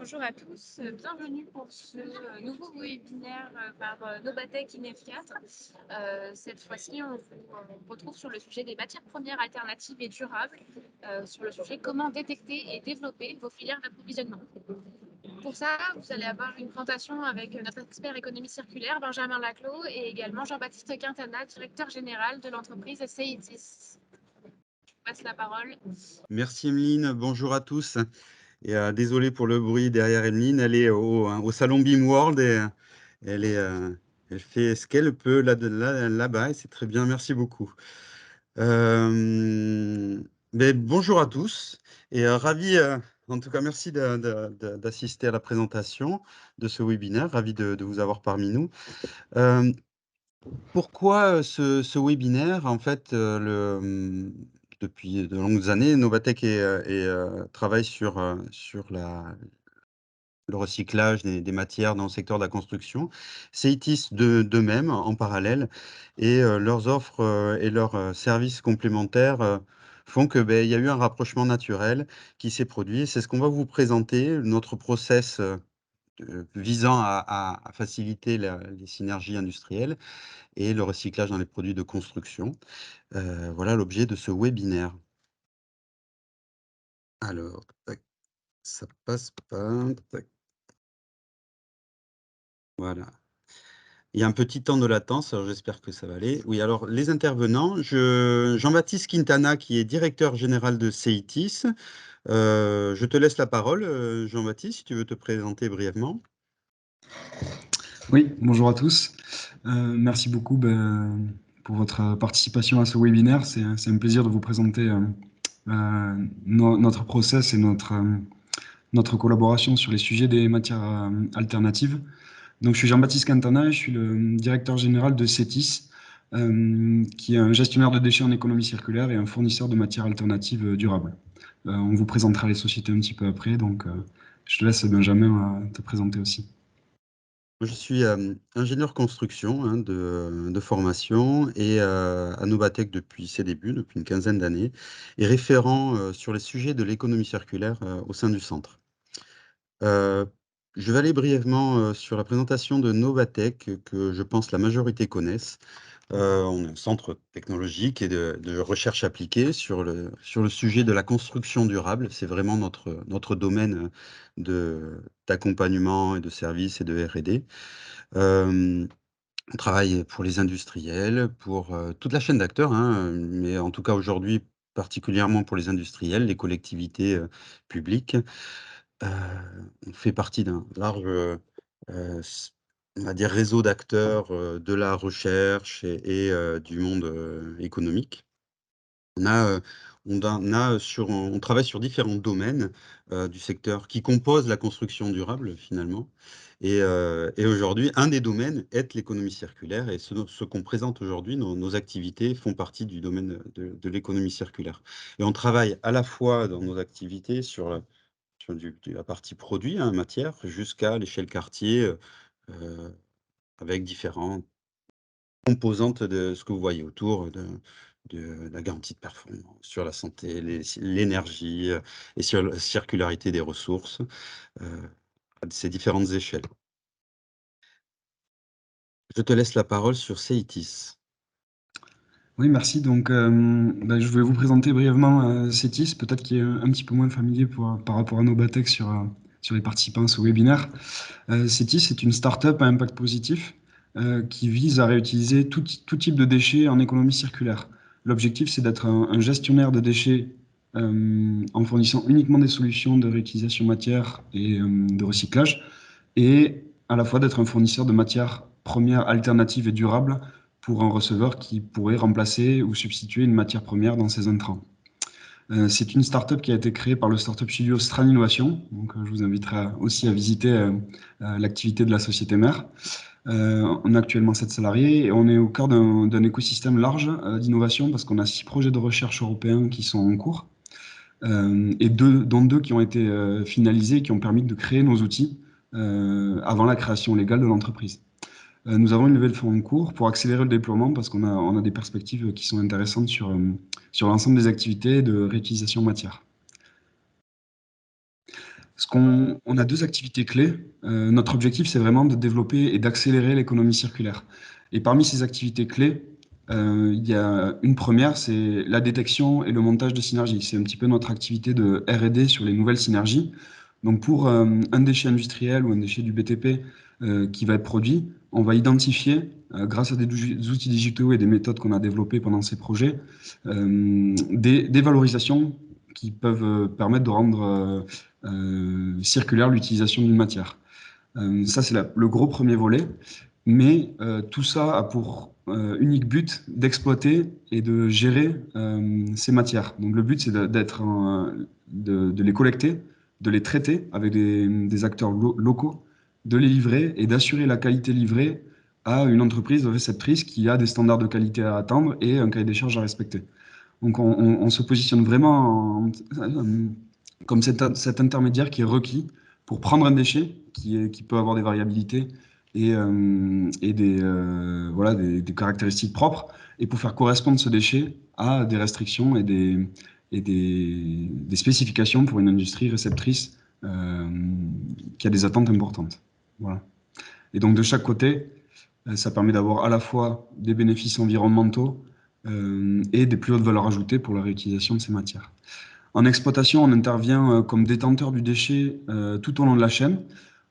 Bonjour à tous, bienvenue pour ce nouveau webinaire par Nobatech INEF4. Cette fois-ci, on vous retrouve sur le sujet des matières premières alternatives et durables, sur le sujet comment détecter et développer vos filières d'approvisionnement. Pour ça, vous allez avoir une présentation avec notre expert économie circulaire, Benjamin Laclos, et également Jean-Baptiste Quintana, directeur général de l'entreprise CITIS. Je vous passe la parole. Merci Emeline, bonjour à tous. Et désolé pour le bruit derrière Emeline, elle est au salon BIMworld et elle est, elle fait ce qu'elle peut là-bas et c'est très bien, merci beaucoup. Bonjour à tous et ravi, en tout cas merci d'assister à la présentation de ce webinaire, ravi de vous avoir parmi nous. Pourquoi ce webinaire? En fait, depuis de longues années, Novatech travaille sur le recyclage des matières dans le secteur de la construction. CITIS de même, en parallèle, et leurs offres et leurs services complémentaires font que, il y a eu un rapprochement naturel qui s'est produit. C'est ce qu'on va vous présenter, notre process visant à faciliter les synergies industrielles et le recyclage dans les produits de construction. Voilà l'objet de ce webinaire. Alors, tac, ça passe pas. Tac, voilà. Il y a un petit temps de latence, alors j'espère que ça va aller. Oui, alors les intervenants, Jean-Baptiste Quintana, qui est directeur général de CITIS. Je te laisse la parole, Jean-Baptiste, si tu veux te présenter brièvement. Oui, bonjour à tous. Merci beaucoup pour votre participation à ce webinaire. C'est un plaisir de vous présenter notre process et notre collaboration sur les sujets des matières alternatives. Donc, je suis Jean-Baptiste Quintana, je suis le directeur général de CETIS, qui est un gestionnaire de déchets en économie circulaire et un fournisseur de matières alternatives durables. On vous présentera les sociétés un petit peu après, donc je te laisse, Benjamin, te présenter aussi. Je suis ingénieur construction de formation et à Novatech depuis ses débuts, depuis une quinzaine d'années, et référent sur les sujets de l'économie circulaire au sein du centre. Je vais aller brièvement sur la présentation de Novatech, que je pense la majorité connaissent. On est un centre technologique et de recherche appliquée sur le sujet de la construction durable. C'est vraiment notre domaine d'accompagnement et de services et de R&D. On travaille pour les industriels, pour toute la chaîne d'acteurs, mais en tout cas aujourd'hui particulièrement pour les industriels, les collectivités publiques. Heu, on fait partie d'un large, s on va dire réseau d'acteurs de la recherche et du monde économique. On a, on travaille sur différents domaines, du secteur qui composent la construction durable finalement et aujourd'hui, un des domaines est l'économie circulaire et ce qu'on présente aujourd'hui, nos activités font partie du domaine de l'économie circulaire et on travaille à la fois dans nos activités sur la partie produit, matière, jusqu'à l'échelle quartier, heu, avec différentes composantes de ce que vous voyez autour de la garantie de performance, sur la santé, l'énergie, et sur la circularité des ressources, à ces différentes échelles. Je te laisse la parole sur CITIS. Oui, merci. Donc, je vais vous présenter brièvement CETIS, peut-être qui est un petit peu moins familier par rapport à Nobatech sur les participants à ce webinaire. CETIS est une start-up à impact positif qui vise à réutiliser tout type de déchets en économie circulaire. L'objectif, c'est d'être un gestionnaire de déchets en fournissant uniquement des solutions de réutilisation matière et de recyclage, et à la fois d'être un fournisseur de matières premières alternatives et durables pour un receveur qui pourrait remplacer ou substituer une matière première dans ses intrants. C'est une start-up qui a été créée par le startup studio Stran Innovation. Donc, je vous inviterai aussi à visiter l'activité de la société mère. On a actuellement 7 salariés et on est au cœur d'un écosystème large d'innovation parce qu'on a 6 projets de recherche européens qui sont en cours et dont 2 qui ont été finalisés et qui ont permis de créer nos outils avant la création légale de l'entreprise. Nous avons une levée de fonds en cours pour accélérer le déploiement parce on a des perspectives qui sont intéressantes sur l'ensemble des activités de réutilisation matière. On a 2 activités clés. Notre objectif, c'est vraiment de développer et d'accélérer l'économie circulaire. Et parmi ces activités clés, il y a une première, c'est la détection et le montage de synergies. C'est un petit peu notre activité de R&D sur les nouvelles synergies. Donc pour un déchet industriel ou un déchet du BTP qui va être produit, on va identifier, grâce à des outils digitaux et des méthodes qu'on a développées pendant ces projets, des valorisations qui peuvent permettre de rendre circulaire l'utilisation d'une matière. Ça, c'est le gros premier volet. Mais tout ça a pour unique but d'exploiter et de gérer ces matières. Donc le but, c'est de les collecter, de les traiter avec des acteurs locaux, de les livrer et d'assurer la qualité livrée à une entreprise réceptrice qui a des standards de qualité à atteindre et un cahier des charges à respecter. Donc on se positionne vraiment comme cet intermédiaire qui est requis pour prendre un déchet qui peut avoir des variabilités et voilà, des caractéristiques propres, et pour faire correspondre ce déchet à des restrictions et des spécifications pour une industrie réceptrice qui a des attentes importantes. Voilà. Et donc de chaque côté, ça permet d'avoir à la fois des bénéfices environnementaux et des plus hautes valeurs ajoutées pour la réutilisation de ces matières. En exploitation, on intervient comme détenteur du déchet tout au long de la chaîne.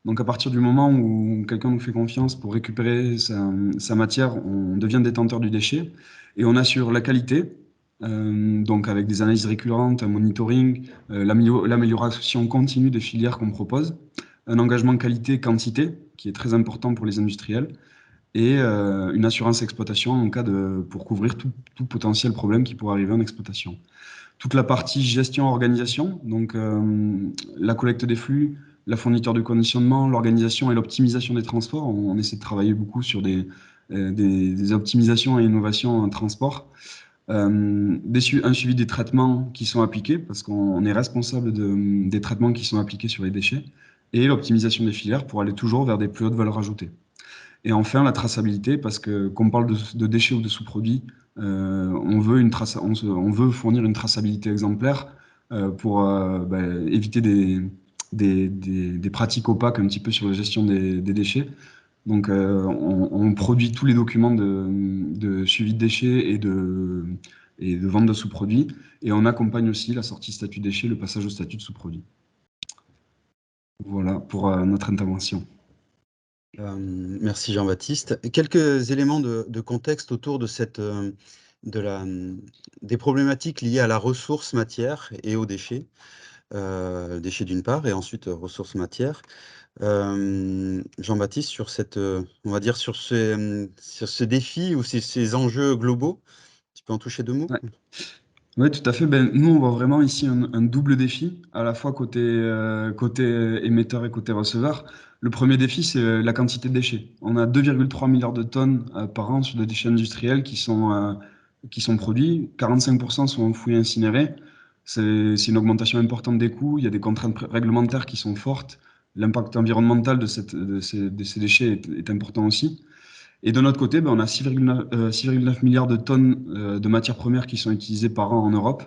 Donc à partir du moment où quelqu'un nous fait confiance pour récupérer sa matière, on devient détenteur du déchet et on assure la qualité, donc avec des analyses récurrentes, un monitoring, l'amélioration continue des filières qu'on propose, un engagement qualité-quantité qui est très important pour les industriels, et une assurance exploitation pour couvrir tout potentiel problème qui pourrait arriver en exploitation. Toute la partie gestion-organisation, donc la collecte des flux, la fourniture de conditionnement, l'organisation et l'optimisation des transports. On essaie de travailler beaucoup sur des optimisations et innovations en transport. Un suivi des traitements qui sont appliqués, parce qu'on est responsable des traitements qui sont appliqués sur les déchets, et l'optimisation des filières pour aller toujours vers des plus hautes valeurs ajoutées. Et enfin, la traçabilité, parce que quand on parle de déchets ou de sous-produits, on veut fournir une traçabilité exemplaire pour éviter des pratiques opaques un petit peu sur la gestion des déchets. Donc, on produit tous les documents de suivi de déchets et de vente de sous-produits, et on accompagne aussi la sortie statut déchet, le passage au statut de sous-produit. Voilà pour notre intervention. Merci Jean-Baptiste. Quelques éléments de contexte autour de des problématiques liées à la ressource matière et aux déchets. Déchets d'une part, et ensuite ressources matières. Jean-Baptiste, on va dire sur ce défi ou ces enjeux globaux, tu peux en toucher 2 mots? Ouais. Oui, tout à fait. Nous, on voit vraiment ici un double défi, à la fois côté émetteur et côté receveur. Le premier défi, c'est la quantité de déchets. On a 2,3 milliards de tonnes par an sur des déchets industriels qui sont produits. 45% sont enfouis et incinérés. C'est une augmentation importante des coûts. Il y a des contraintes réglementaires qui sont fortes. L'impact environnemental de ces déchets est important aussi. Et de notre côté, on a 6,9 milliards de tonnes de matières premières qui sont utilisées par an en Europe,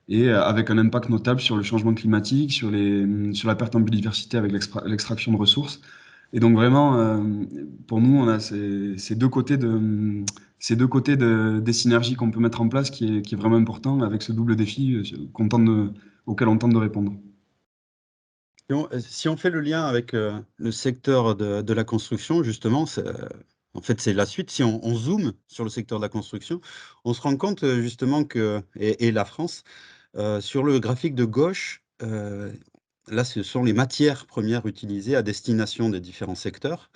et avec un impact notable sur le changement climatique, sur la perte en biodiversité avec l'extraction de ressources. Et donc vraiment, pour nous, on a ces deux côtés des synergies qu'on peut mettre en place qui est vraiment important, avec ce double défi auquel on tente de répondre. Si on fait le lien avec le secteur de la construction, justement, en fait, c'est la suite. Si on zoome sur le secteur de la construction, on se rend compte justement et la France, sur le graphique de gauche, là, ce sont les matières premières utilisées à destination des différents secteurs.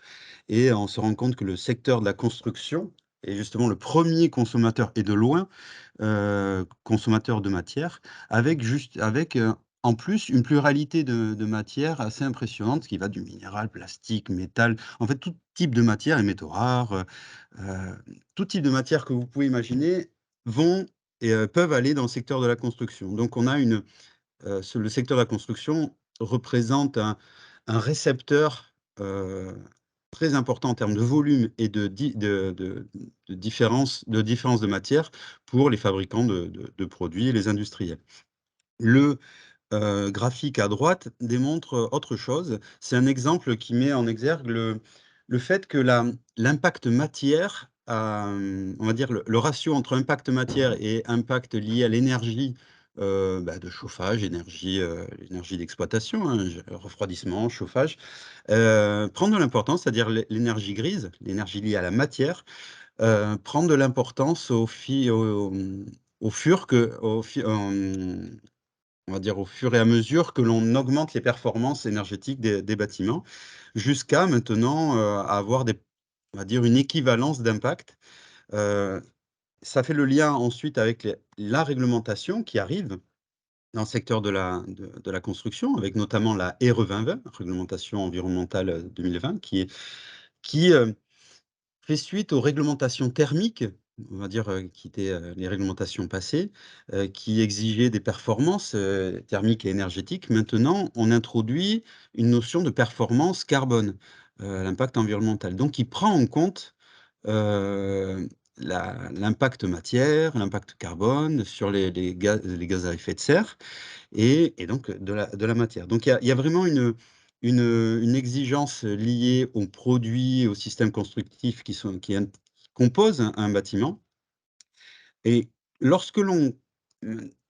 Et on se rend compte que le secteur de la construction est justement le premier consommateur, et de loin, consommateur de matière, avec en plus une pluralité de matières assez impressionnante, qui va du minéral, plastique, métal, en fait tout type de matière, et métaux rares, tout type de matière que vous pouvez imaginer vont et peuvent aller dans le secteur de la construction. Donc on a le secteur de la construction représente un récepteur très important en termes de volume et de différence de matière pour les fabricants de produits et les industriels. graphique à droite démontre autre chose. C'est un exemple qui met en exergue le fait que l'impact matière, on va dire le ratio entre impact matière et impact lié à l'énergie, de chauffage, énergie d'exploitation, hein, refroidissement, chauffage, prend de l'importance, c'est-à-dire l'énergie grise, l'énergie liée à la matière, prend de l'importance au fur que au fi on va dire au fur et à mesure que l'on augmente les performances énergétiques des bâtiments, jusqu'à maintenant, avoir on va dire une équivalence d'impact. Heu, Ça fait le lien ensuite avec la réglementation qui arrive dans le secteur de la construction, avec notamment la RE 2020, réglementation environnementale, 2020, qui fait suite aux réglementations thermiques, on va dire, qui étaient, les réglementations passées, qui exigeaient des performances, thermiques et énergétiques. Maintenant, on introduit une notion de performance carbone, l'impact environnemental. Donc il prend en compte, l'impact matière, l'impact carbone sur les gaz à effet de serre et donc de la matière. Donc il y a vraiment une exigence liée aux produits, aux systèmes constructifs qui composent un bâtiment et lorsque l'on,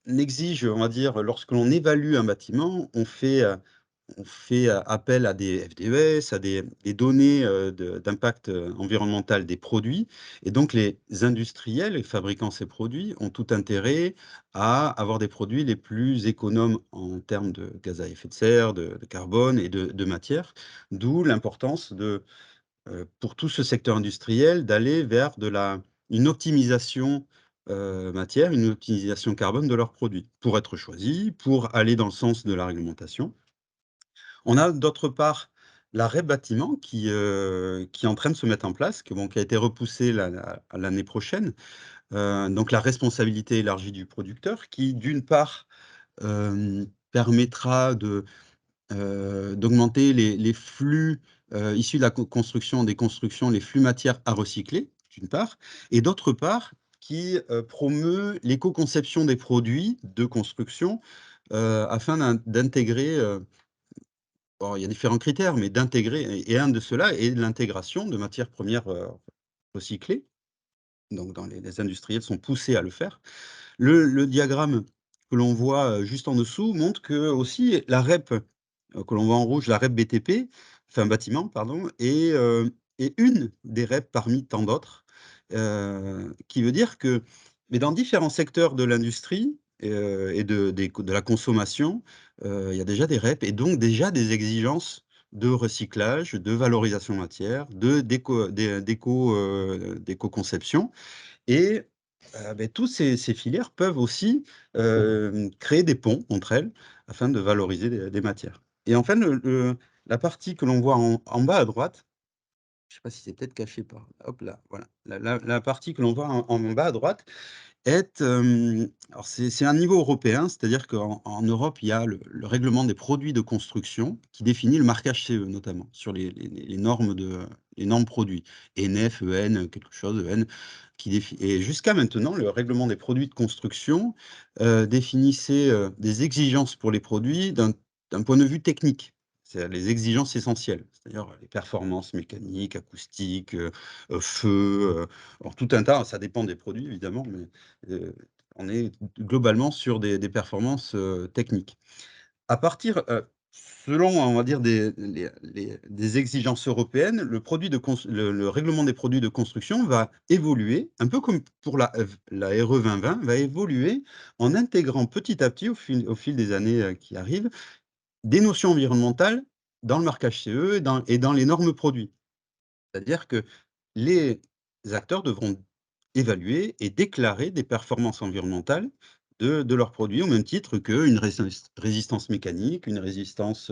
exige, on va dire, lorsque l'on évalue un bâtiment, on fait appel à des FDES, à des données, d'impact, environnemental des produits et donc les industriels et fabricants ces produits ont tout intérêt à avoir des produits les plus économes en termes de gaz à effet de serre, de carbone et de matière. D'où l'importance pour tout ce secteur industriel d'aller vers une optimisation, matière, une optimisation carbone de leurs produits, pour être choisis, pour aller dans le sens de la réglementation. On a d'autre part la REP bâtiment qui est en train de se mettre en place, qui a été repoussée à l'année prochaine. Donc la responsabilité élargie du producteur qui d'une part, permettra d'augmenter les flux, issus de la construction des constructions, les flux matières à recycler, d'une part et d'autre part qui, promeut l'éco-conception des produits de construction, afin d'intégrer, bon, il y a différents critères, mais d'intégrer et un de ceux-là est l'intégration de matières premières, recyclées. Donc dans les industriels sont poussés à le faire. Le diagramme que l'on voit, juste en dessous montre que aussi la REP, que l'on voit en rouge, la REP BTP, enfin bâtiment pardon, est une des REP parmi tant d'autres, qui veut dire que mais dans différents secteurs de l'industrie, et de la consommation, il y a déjà des REP et donc déjà des exigences de recyclage, de valorisation matière, d'éco-conception et tous ces filières peuvent aussi, créer des ponts entre elles, afin de valoriser des matières. Et enfin la partie que l'on voit en bas à droite, je sais pas si c'est peut-être caché par hop là, voilà. La partie que l'on voit en bas à droite alors c'est un niveau européen, c'est-à-dire qu'en Europe, il y a le règlement des produits de construction qui définit le marquage CE notamment sur les normes produits. ENF, EN, quelque chose, EN et jusqu'à maintenant, le règlement des produits de construction, définissait, des exigences pour les produits d'un point de vue technique. C'est les exigences essentielles, c'est-à-dire les performances mécaniques, acoustiques, feu, alors tout un tas, ça dépend des produits évidemment, mais Heu, on est globalement sur des performances, techniques. À partir, selon on va dire des exigences européennes, le règlement des produits de construction va évoluer, un peu comme pour la RE 2020, va évoluer en intégrant petit à petit au fil des années, qui arrivent, des notions environnementales dans le marquage CE et dans les normes produits. C'est-à-dire que les acteurs devront évaluer et déclarer des performances environnementales de leurs produits, au même titre qu'une résistance mécanique, une résistance,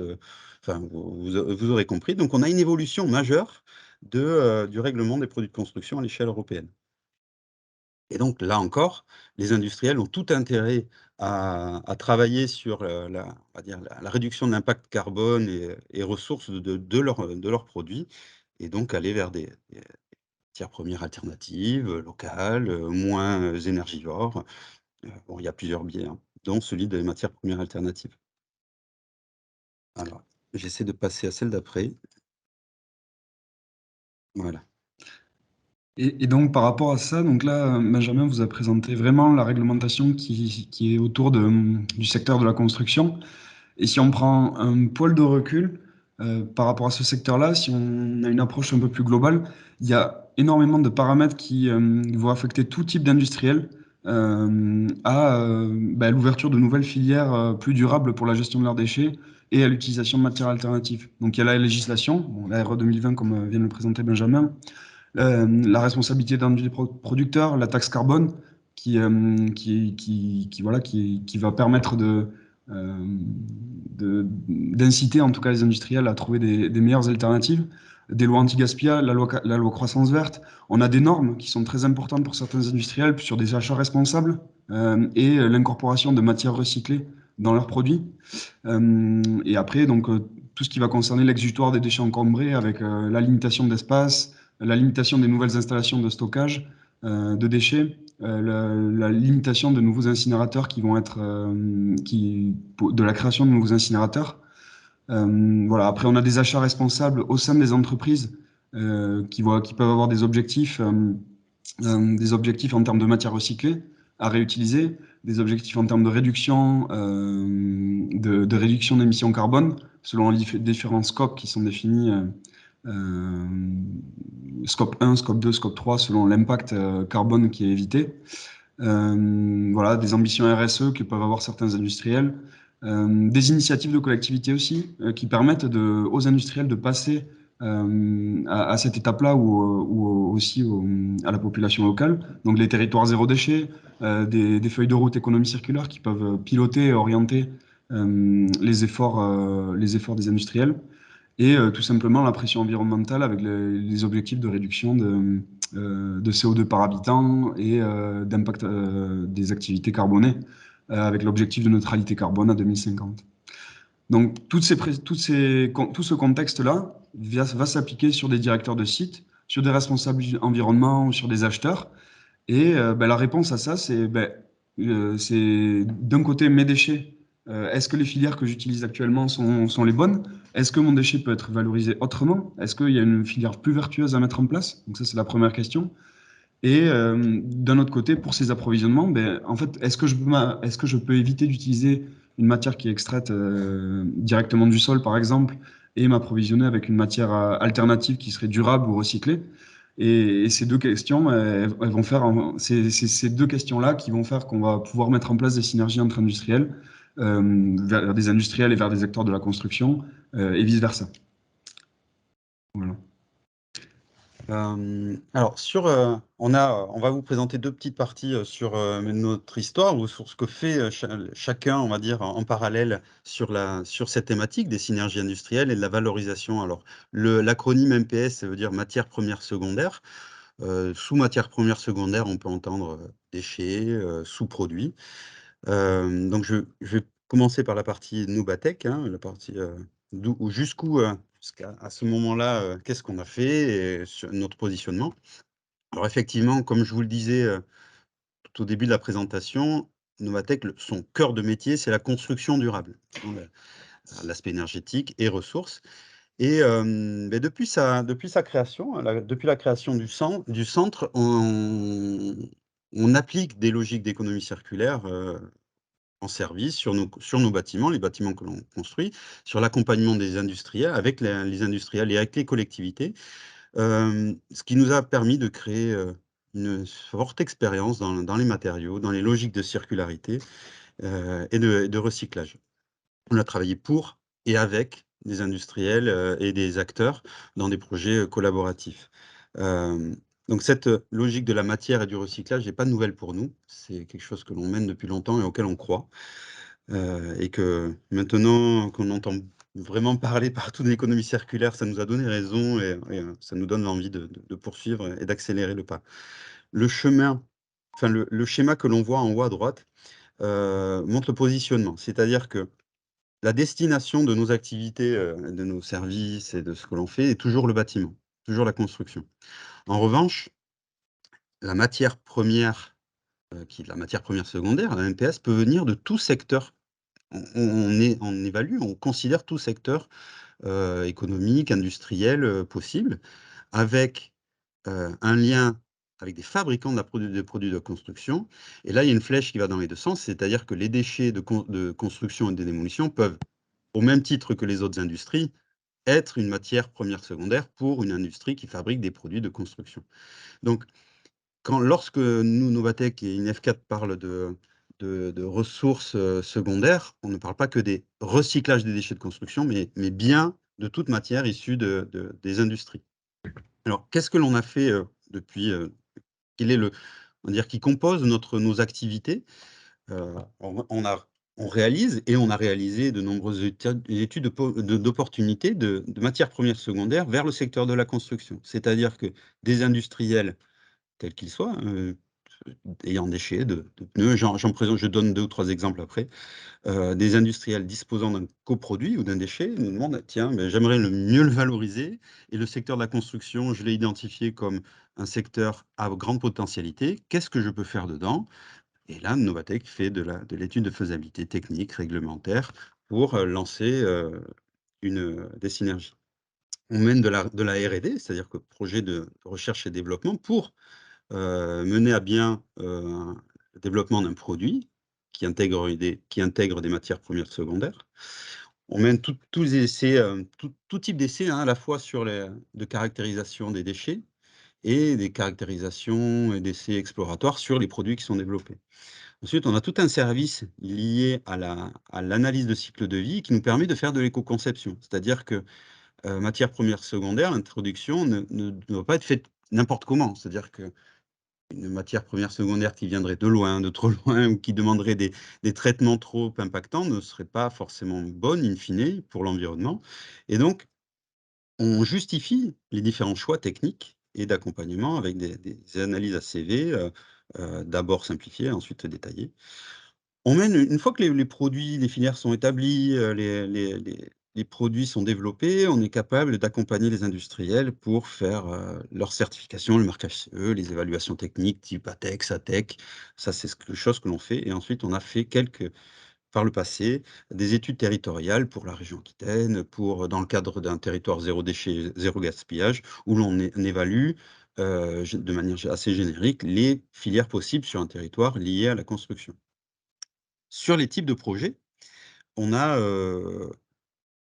enfin, vous aurez compris. Donc on a une évolution majeure du règlement des produits de construction à l'échelle européenne. Et donc là encore, les industriels ont tout intérêt à travailler sur, on va dire la réduction de l'impact carbone et ressources de leurs produits et donc aller vers des matières premières alternatives, locales, moins, énergivores. Bon, il y a plusieurs biais, hein, dont celui des matières premières alternatives. Alors, j'essaie de passer à celle d'après. Voilà. Et donc par rapport à ça, donc là, Benjamin vous a présenté vraiment la réglementation qui est autour du secteur de la construction. Et si on prend un poil de recul par rapport à ce secteur-là, si on a une approche un peu plus globale, il y a énormément de paramètres qui vont affecter tout type d'industriel à l'ouverture de nouvelles filières plus durables pour la gestion de leurs déchets et à l'utilisation de matières alternatives. Donc il y a la législation, bon, la RE 2020 comme vient de le présenter Benjamin, la responsabilité d'un du producteur, la taxe carbone voilà, qui va permettre d'inciter en tout cas les industriels à trouver des meilleures alternatives, des lois anti-gaspillage, la loi croissance verte. On a des normes qui sont très importantes pour certains industriels sur des achats responsables et l'incorporation de matières recyclées dans leurs produits. Et après, donc, tout ce qui va concerner l'exutoire des déchets encombrés avec la limitation d'espace, la limitation des nouvelles installations de stockage de déchets, la limitation de nouveaux incinérateurs qui vont être, de la création de nouveaux incinérateurs. Voilà. Après, on a des achats responsables au sein des entreprises qui peuvent avoir des objectifs en termes de matières recyclées à réutiliser, des objectifs en termes de réduction, de réduction d'émissions carbone, selon les différents scopes qui sont définis, scope 1, scope 2, scope 3, selon l'impact carbone qui est évité. Voilà, des ambitions RSE que peuvent avoir certains industriels, des initiatives de collectivités aussi, qui permettent aux industriels de passer à cette étape-là ou aussi à la population locale. Donc les territoires zéro déchet, des feuilles de route économie circulaire qui peuvent piloter et orienter les efforts des industriels. Et tout simplement la pression environnementale avec les objectifs de réduction de CO2 par habitant et d'impact des activités carbonées, avec l'objectif de neutralité carbone à 2050. Donc, tout ce contexte-là va s'appliquer sur des directeurs de sites, sur des responsables environnement ou sur des acheteurs. Et la réponse à ça, c'est d'un côté mes déchets. Est-ce que les filières que j'utilise actuellement sont les bonnes? Est-ce que mon déchet peut être valorisé autrement? Est-ce qu'il y a une filière plus vertueuse à mettre en place? Donc ça, c'est la première question. Et d'un autre côté, pour ces approvisionnements, en fait, est-ce que je peux éviter d'utiliser une matière qui est extraite directement du sol, par exemple, et m'approvisionner avec une matière alternative qui serait durable ou recyclée? Et ces deux questions, elles vont faire, c'est ces deux questions-là qui vont faire qu'on va pouvoir mettre en place des synergies entre industriels, vers des industriels et vers des acteurs de la construction, et vice-versa. Voilà. Alors on va vous présenter 2 petites parties, sur, notre histoire ou sur ce que fait, chacun, on va dire, en parallèle sur cette thématique des synergies industrielles et de la valorisation. Alors l'acronyme MPS, ça veut dire matières premières secondaires. Sous matières premières secondaires, on peut entendre, déchets, sous-produits. Donc je vais commencer par la partie Nubatech, hein, la partie, jusqu'à ce moment-là, qu'est-ce qu'on a fait et sur notre positionnement. Alors effectivement, comme je vous le disais, tout au début de la présentation, Nubatech, son cœur de métier, c'est la construction durable, hein, l'aspect énergétique et ressources. Et depuis sa création, depuis la création du centre, on applique des logiques d'économie circulaire, en service sur nos bâtiments, les bâtiments que l'on construit, sur l'accompagnement des industriels, avec les industriels et avec les collectivités. Ce qui nous a permis de créer, une forte expérience dans les matériaux, dans les logiques de circularité, et de recyclage. On a travaillé pour et avec des industriels, et des acteurs dans des projets, collaboratifs. Donc cette, logique de la matière et du recyclage n'est pas nouvelle pour nous. C'est quelque chose que l'on mène depuis longtemps et auquel on croit. Et que maintenant qu'on entend vraiment parler partout de l'économie circulaire, ça nous a donné raison et ça nous donne l'envie de poursuivre et d'accélérer le pas. Le chemin, enfin le schéma que l'on voit en haut à droite, montre le positionnement. C'est-à-dire que la destination de nos activités, de nos services et de ce que l'on fait est toujours le bâtiment, toujours la construction. En revanche, la matière première, qui est la matière première secondaire, la MPS, peut venir de tout secteur on évalue, on considère tout secteur économique, industriel possible, avec un lien avec des fabricants de produits de construction. Et là, il y a une flèche qui va dans les deux sens, c'est-à-dire que les déchets de construction et de démolition peuvent, au même titre que les autres industries, être une matière première secondaire pour une industrie qui fabrique des produits de construction. Donc, lorsque nous, Novatec et INEF4 parlent de ressources secondaires, on ne parle pas que des recyclages des déchets de construction, mais bien de toute matière issue des industries. Alors, qu'est-ce que l'on a fait depuis quel est on va dire, qui compose nos activités? On réalise et on a réalisé de nombreuses études d'opportunités de matières premières secondaires vers le secteur de la construction. C'est-à-dire que des industriels, quels qu'ils soient, ayant déchets de pneus, je donne 2 ou 3 exemples après. Des industriels disposant d'un coproduit ou d'un déchet nous demandent: «Tiens, beh, j'aimerais mieux le valoriser et le secteur de la construction, je l'ai identifié comme un secteur à grande potentialité. Qu'est-ce que je peux faire dedans?» Et là, Novatec fait de l'étude de faisabilité technique, réglementaire pour lancer des synergies. On mène de la R&D, c'est-à-dire que projet de recherche et développement pour mener à bien le développement d'un produit qui intègre des matières premières secondaires. On mène tous les essais, tout type d'essais, hein, à la fois sur de caractérisation des déchets et des caractérisations et d'essais exploratoires sur les produits qui sont développés. Ensuite, on a tout un service lié à l'analyse de cycle de vie qui nous permet de faire de l'éco-conception. C'est-à-dire que, matières premières secondaires, l'introduction ne doit pas être faite n'importe comment. C'est-à-dire que une matière première secondaire qui viendrait de loin, de trop loin ou qui demanderait des traitements trop impactants ne serait pas forcément bonne in fine pour l'environnement. Et donc, on justifie les différents choix techniques et d'accompagnement avec des analyses ACV, d'abord simplifiées, ensuite détaillées. On mène une fois que les produits, les filières sont établies, les produits sont développés, on est capable d'accompagner les industriels pour faire, leur certification, le marquage CE, les évaluations techniques type ATEX, ATEC. Ça, c'est chose que l'on fait et ensuite on a fait par le passé, des études territoriales pour la région Aquitaine, dans le cadre d'un territoire zéro déchet, zéro gaspillage, où on évalue, de manière assez générique, les filières possibles sur un territoire liées à la construction. Sur les types de projets, on a, heu,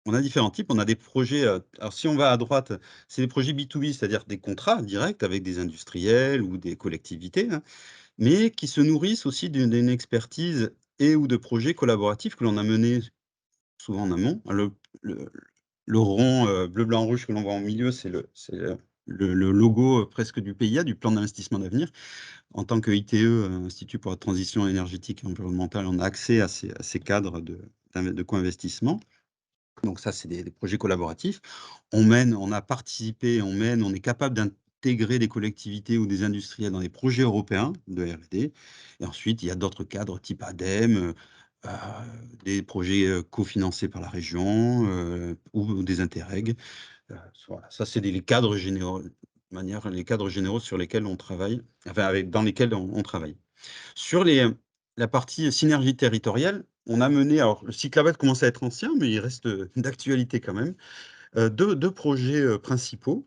on a différents types. On a des projets, alors si on va à droite, c'est des projets B2B, c'est-à-dire des contrats directs avec des industriels ou des collectivités, hein, mais qui se nourrissent aussi d'une expertise et ou de projets collaboratifs que l'on a menés souvent en amont. Le le rond, bleu, blanc, rouge que l'on voit en milieu, c'est le logo, presque du PIA, du plan d'investissement d'avenir. En tant que ITE, Institut pour la transition énergétique et environnementale, on a accès à ces cadres de co-investissement. Donc ça, c'est des projets collaboratifs. On a participé, on est capable d'intégrer des collectivités ou des industriels dans des projets européens de R&D. Et ensuite, il y a d'autres cadres type ADEME, des projets, cofinancés par la région, ou des Interreg. Voilà, ça, c'est les cadres généraux, les cadres généraux sur lesquels on travaille, enfin dans lesquels on travaille. Sur la partie synergie territoriale, on a mené, alors le Cyclabet commence à être ancien, mais il reste, d'actualité quand même, 2 projets, principaux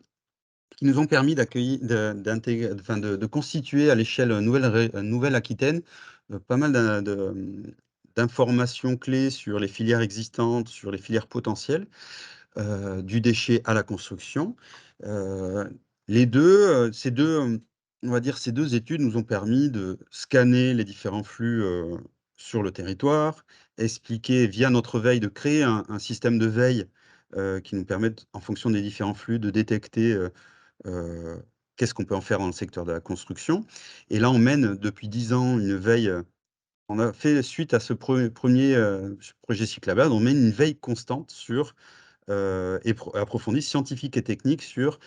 qui nous ont permis de constituer à l'échelle, Nouvelle-Aquitaine, pas mal d'informations clés sur les filières existantes, sur les filières potentielles, du déchet à la construction. Heu, on va dire, ces 2 études nous ont permis de scanner les différents flux, sur le territoire, expliquer via notre veille, de créer un système de veille, qui nous permette, en fonction des différents flux, de détecter, heu, qu'est-ce qu'on peut en faire dans le secteur de la construction. Et là, on mène depuis 10 ans une veille, on a fait suite à ce premier projet Cyclabad, on mène une veille constante sur et approfondie, scientifique et technique sur,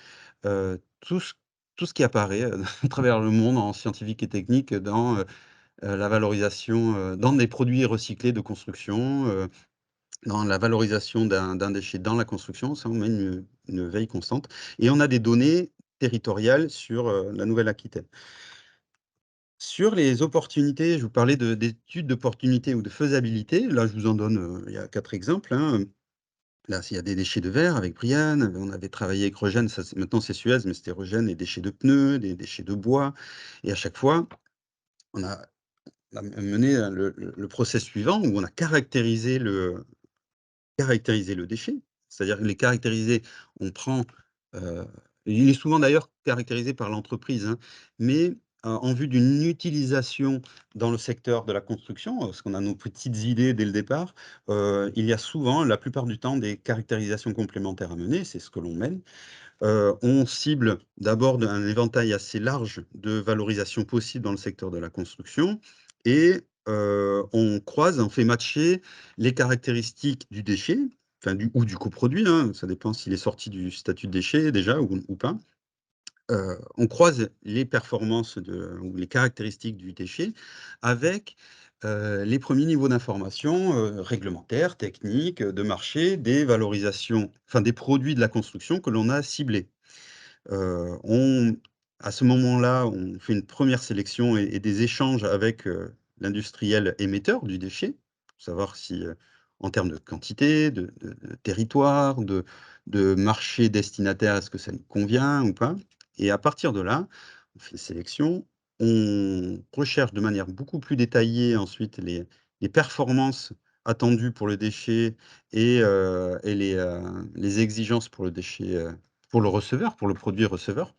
tout ce qui apparaît, à travers le monde en scientifique et technique dans, la valorisation, dans des produits recyclés de construction, dans la valorisation d'un déchet dans la construction. Ça, on mène une veille constante et on a des données territoriales sur, la Nouvelle-Aquitaine. Sur les opportunités, je vous parlais d'études d'opportunité ou de faisabilité. Là, je vous en donne, il y a 4 exemples, hein. Là, il y a des déchets de verre avec Brian, on avait travaillé avec Rogène, ça maintenant c'est Suez, mais c'était Rogène, les déchets de pneus, des déchets de bois et à chaque fois, on a on a mené, le process suivant où on a caractériser le déchet, c'est-à-dire les caractériser, on prend, heu, il est souvent d'ailleurs caractérisé par l'entreprise, hein, mais en vue d'une utilisation dans le secteur de la construction, parce qu'on a nos petites idées dès le départ, il y a souvent, la plupart du temps, des caractérisations complémentaires à mener, c'est ce que l'on mène. On cible d'abord un éventail assez large de valorisation possible dans le secteur de la construction et on croise, on fait matcher les caractéristiques du déchet, enfin du coproduit, hein, ça dépend s'il est sorti du statut de déchet déjà ou pas. On croise les performances ou les caractéristiques du déchet avec, les premiers niveaux d'information, réglementaires, techniques, de marché, des valorisations, enfin des produits de la construction que l'on a ciblés. On À ce moment-là, on fait une première sélection et des échanges avec, l'industriel émetteur du déchet, pour savoir si, en termes de quantité, de territoire, de marché destinataire, est-ce que ça nous convient ou pas? Et à partir de là, on fait une sélection, on recherche de manière beaucoup plus détaillée ensuite les performances attendues pour le déchet et les exigences pour le déchet, pour le receveur, pour le produit receveur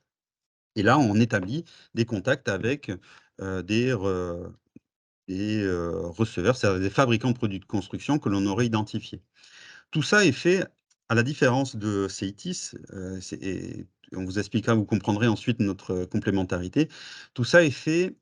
et là, on établit des contacts avec, receveurs, c'est-à-dire des fabricants de produits de construction que l'on aurait identifiés. Tout ça est fait à la différence de Ceitis, c'est et on vous expliquera, vous comprendrez ensuite notre complémentarité. Tout ça est fait,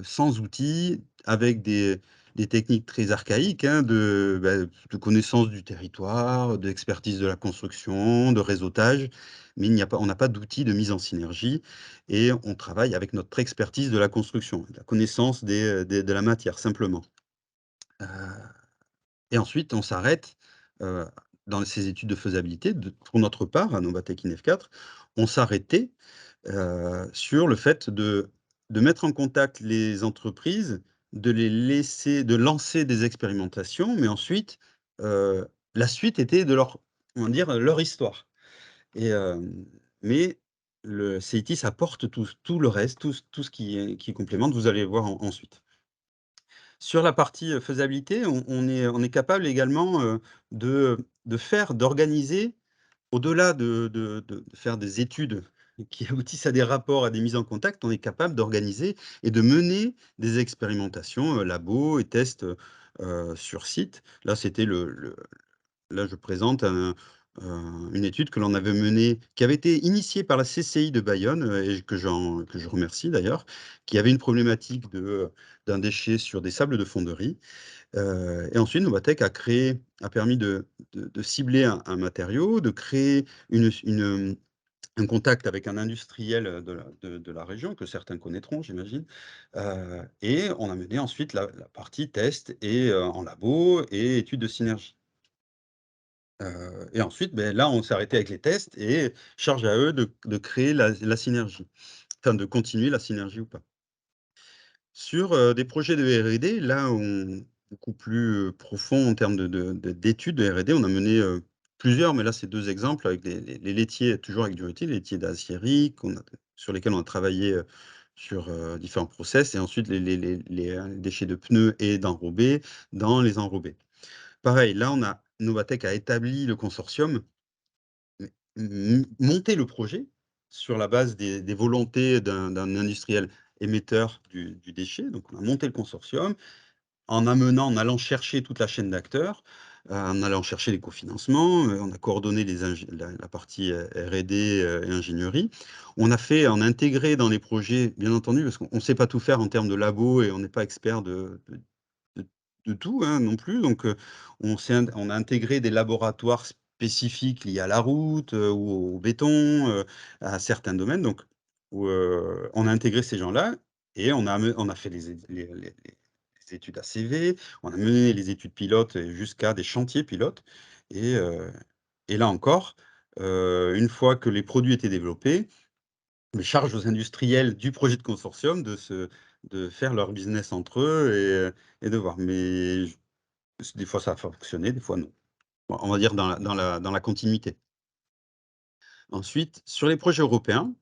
sans outils, avec des techniques très archaïques, hein, de connaissance du territoire, d'expertise de la construction, de réseautage, mais on n'a pas d'outils de mise en synergie et on travaille avec notre expertise de la construction, la connaissance de la matière simplement. Heu et ensuite, on s'arrête, heu, dans ces études de faisabilité pour notre part, à Novatec INEF4, on s'arrêtait, sur le fait de mettre en contact les entreprises, de lancer des expérimentations, mais ensuite, heu, la suite était de leur on va dire, leur histoire et mais le CITIS apporte tout le reste, tout ce qui complémente, vous allez voir ensuite. Sur la partie, faisabilité, on est capable également, d'organiser au-delà de faire des études qui aboutissent à des rapports, à des mises en contact, on est capable d'organiser et de mener des expérimentations, labo et tests, sur site. Là, c'était là, je présente une étude que l'on avait menée, qui avait été initiée par la CCI de Bayonne, et que je remercie d'ailleurs, qui avait une problématique d'un déchet sur des sables de fonderie. Et ensuite, Novatec a permis de cibler un matériau, de créer un contact avec un industriel, de la région, que certains connaîtront, j'imagine. Et on a mené ensuite la partie test et en labo et étude de synergie. Et ensuite, beh, là, on s'est arrêté avec les tests et charge à eux de créer la synergie, enfin de continuer la synergie ou pas. Sur, des projets de R&D, là, beaucoup plus, profond en termes d'études de R&D, on a mené, plusieurs, mais là, c'est 2 exemples avec les laitiers, toujours avec du laitier, les laitiers d'acierie sur lesquels on a travaillé, sur, différents process et ensuite les déchets de pneus et d'enrobés dans les enrobés. Pareil, là, Novatec a établi le consortium, monté le projet sur la base des volontés d'un industriel émetteur du déchet. Donc on a monté le consortium en allant chercher toute la chaîne d'acteurs, en allant chercher les cofinancements, on a coordonné la partie, R&D, et ingénierie. On a intégré dans les projets, bien entendu, parce qu'on ne sait pas tout faire en termes de labo et on n'est pas expert de de tout, hein, non plus. Donc, on a intégré des laboratoires spécifiques liés à la route, ou au béton, à certains domaines. Donc, on a intégré ces gens-là et on a fait les études ACV, on a mené les études pilotes et jusqu'à des chantiers pilotes et heu et là encore, une fois que les produits étaient développés, mais charge aux industriels du projet de consortium de faire leur business entre eux et de voir. Mais des fois, ça a fonctionné, des fois non. Bon, on va dire dans la continuité. Ensuite, sur les projets européens,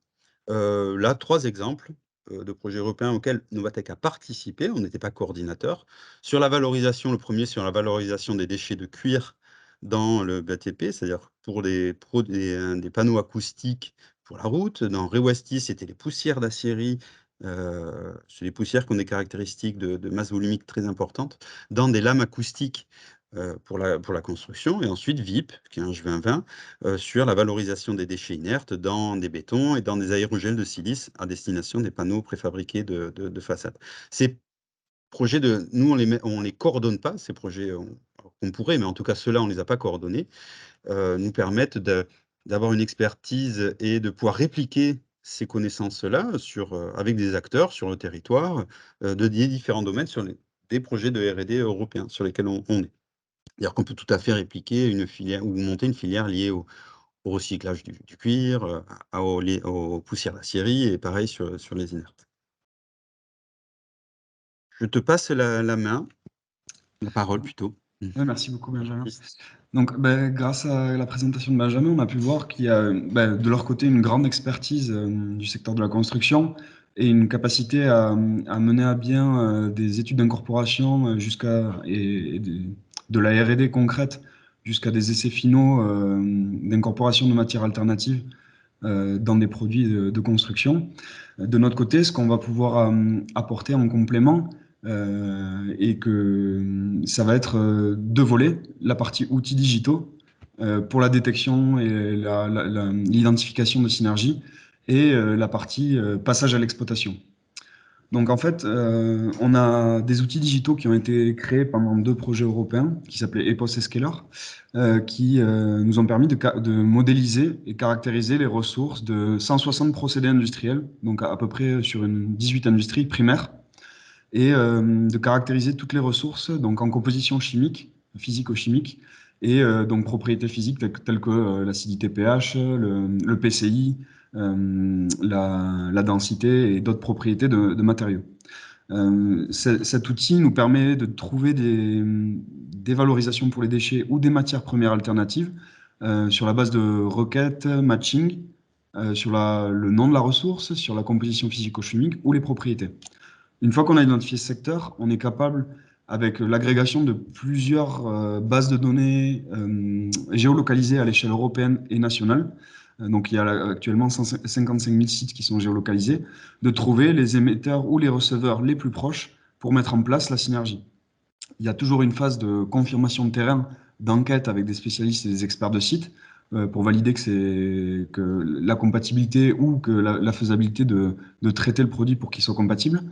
là, 3 exemples, de projets européens auxquels Novatec a participé. On n'était pas coordinateur. Sur la valorisation, le premier sur la valorisation des déchets de cuir dans le BATP, c'est-à-dire pour des panneaux acoustiques pour la route. Dans Rewesty, c'était les poussières d'aciérie, c'est les poussières qui ont des caractéristiques de masse volumique très importantes, dans des lames acoustiques, pour la construction. Et ensuite VIP, qui est un H2020, sur la valorisation des déchets inertes dans des bétons et dans des aérogels de silice à destination des panneaux préfabriqués de façade. Ces projets nous, on les coordonne pas, ces projets, on pourrait, mais en tout cas, ceux-là, on les a pas coordonnés, nous permettent d'avoir une expertise et de pouvoir répliquer ces connaissances-là avec des acteurs sur le territoire, des différents domaines des projets de R&D européens sur lesquels on est. C'est-à-dire qu'on peut tout à fait répliquer une filière ou monter une filière liée au recyclage du cuir, aux poussières d'aciérie et pareil sur les inertes. Je te passe la parole plutôt. Ouais, merci beaucoup, Benjamin. Baptiste. Donc, grâce à la présentation de Benjamin, on a pu voir qu'il y a de leur côté une grande expertise du secteur de la construction et une capacité à mener à bien des études d'incorporation de la R&D concrète jusqu'à des essais finaux d'incorporation de matières alternatives dans des produits de construction. De notre côté, ce qu'on va pouvoir apporter en complément, et que ça va être 2 volets, la partie outils digitaux pour la détection et l'identification de synergies, et la partie passage à l'exploitation. Donc en fait, on a des outils digitaux qui ont été créés pendant 2 projets européens qui s'appelaient EPOS et Scaler, qui nous ont permis de modéliser et caractériser les ressources de 160 procédés industriels, donc à peu près sur 18 industries primaires, et de caractériser toutes les ressources donc en composition chimique, physico-chimique, et donc propriétés physiques telles que l'acidité pH, le PCI, la densité et d'autres propriétés de matériaux. Cet outil nous permet de trouver des valorisations pour les déchets ou des matières premières alternatives sur la base de requêtes, matching, sur le nom de la ressource, sur la composition physico-chimique ou les propriétés. Une fois qu'on a identifié ce secteur, on est capable, avec l'agrégation de plusieurs bases de données géolocalisées à l'échelle européenne et nationale, donc il y a actuellement 55 000 sites qui sont géolocalisés, de trouver les émetteurs ou les receveurs les plus proches pour mettre en place la synergie. Il y a toujours une phase de confirmation de terrain, d'enquête avec des spécialistes et des experts de site pour valider que la compatibilité ou que la faisabilité de traiter le produit pour qu'il soit compatible.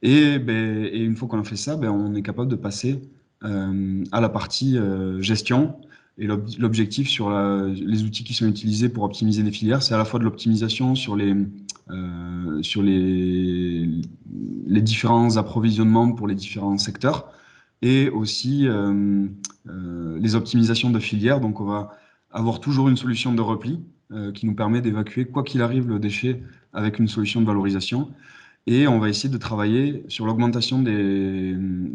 Et une fois qu'on a fait ça, on est capable de passer à la partie gestion. Et l'objectif sur les outils qui sont utilisés pour optimiser les filières, c'est à la fois de l'optimisation sur les différents approvisionnements pour les différents secteurs et aussi les optimisations de filières. Donc, on va avoir toujours une solution de repli qui nous permet d'évacuer, quoi qu'il arrive, le déchet avec une solution de valorisation. Et on va essayer de travailler sur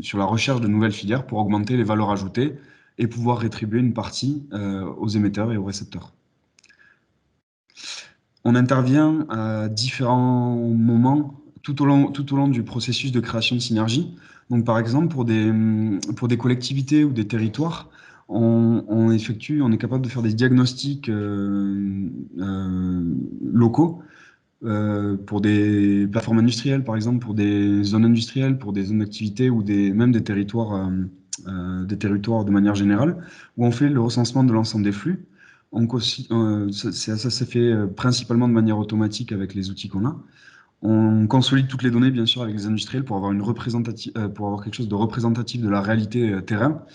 sur la recherche de nouvelles filières pour augmenter les valeurs ajoutées et pouvoir rétribuer une partie aux émetteurs et aux récepteurs. On intervient à différents moments tout au long du processus de création de synergie. Donc, par exemple, pour des collectivités ou des territoires, on est capable de faire des diagnostics locaux pour des plateformes industrielles, par exemple, pour des zones industrielles, pour des zones d'activité ou même des territoires de manière générale, où on fait le recensement de l'ensemble des flux. Ça s'est fait principalement de manière automatique avec les outils qu'on a. On consolide toutes les données, bien sûr, avec les industriels pour avoir quelque chose de représentatif de la réalité terrain.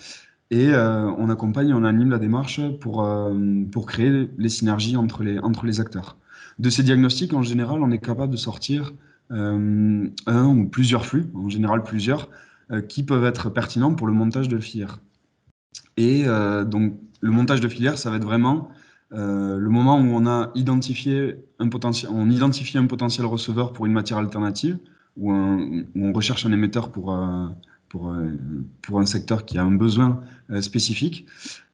Et on accompagne et on anime la démarche pour créer les synergies entre les acteurs. De ces diagnostics, en général, on est capable de sortir un ou plusieurs flux, en général plusieurs, qui peuvent être pertinents pour le montage de filière. Et donc, le montage de filière, ça va être vraiment le moment où on a identifié on identifie un potentiel receveur pour une matière alternative où on recherche un émetteur pour, pour un secteur qui a un besoin spécifique.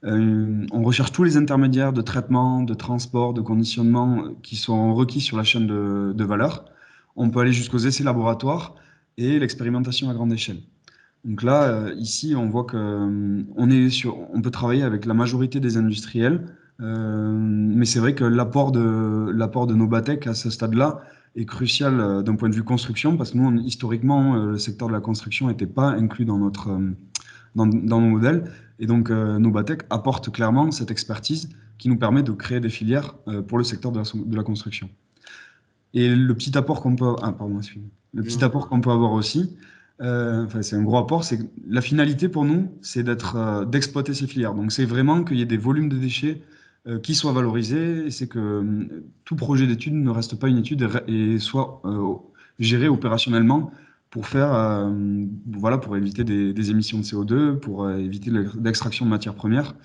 On recherche tous les intermédiaires de traitement, de transport, de conditionnement qui sont requis sur la chaîne de valeur. On peut aller jusqu'aux essais laboratoires et l'expérimentation à grande échelle. Donc là, ici, on voit on peut travailler avec la majorité des industriels, mais c'est vrai que l'apport de Nobatech à ce stade-là est crucial d'un point de vue construction, parce que nous, historiquement, le secteur de la construction n'était pas inclus dans nos modèles. Et donc, Nobatech apporte clairement cette expertise qui nous permet de créer des filières pour le secteur de la construction. Et le petit apport qu'on peut, pardon, excusez-moi. Le petit apport qu'on peut avoir aussi, enfin, c'est un gros apport, c'est que la finalité pour nous, c'est d'exploiter ces filières. Donc, c'est vraiment qu'il y ait des volumes de déchets qui soient valorisés, et c'est que tout projet d'étude ne reste pas une étude et soit géré opérationnellement pour voilà, pour éviter des émissions de CO2, pour éviter l'extraction de matières premières.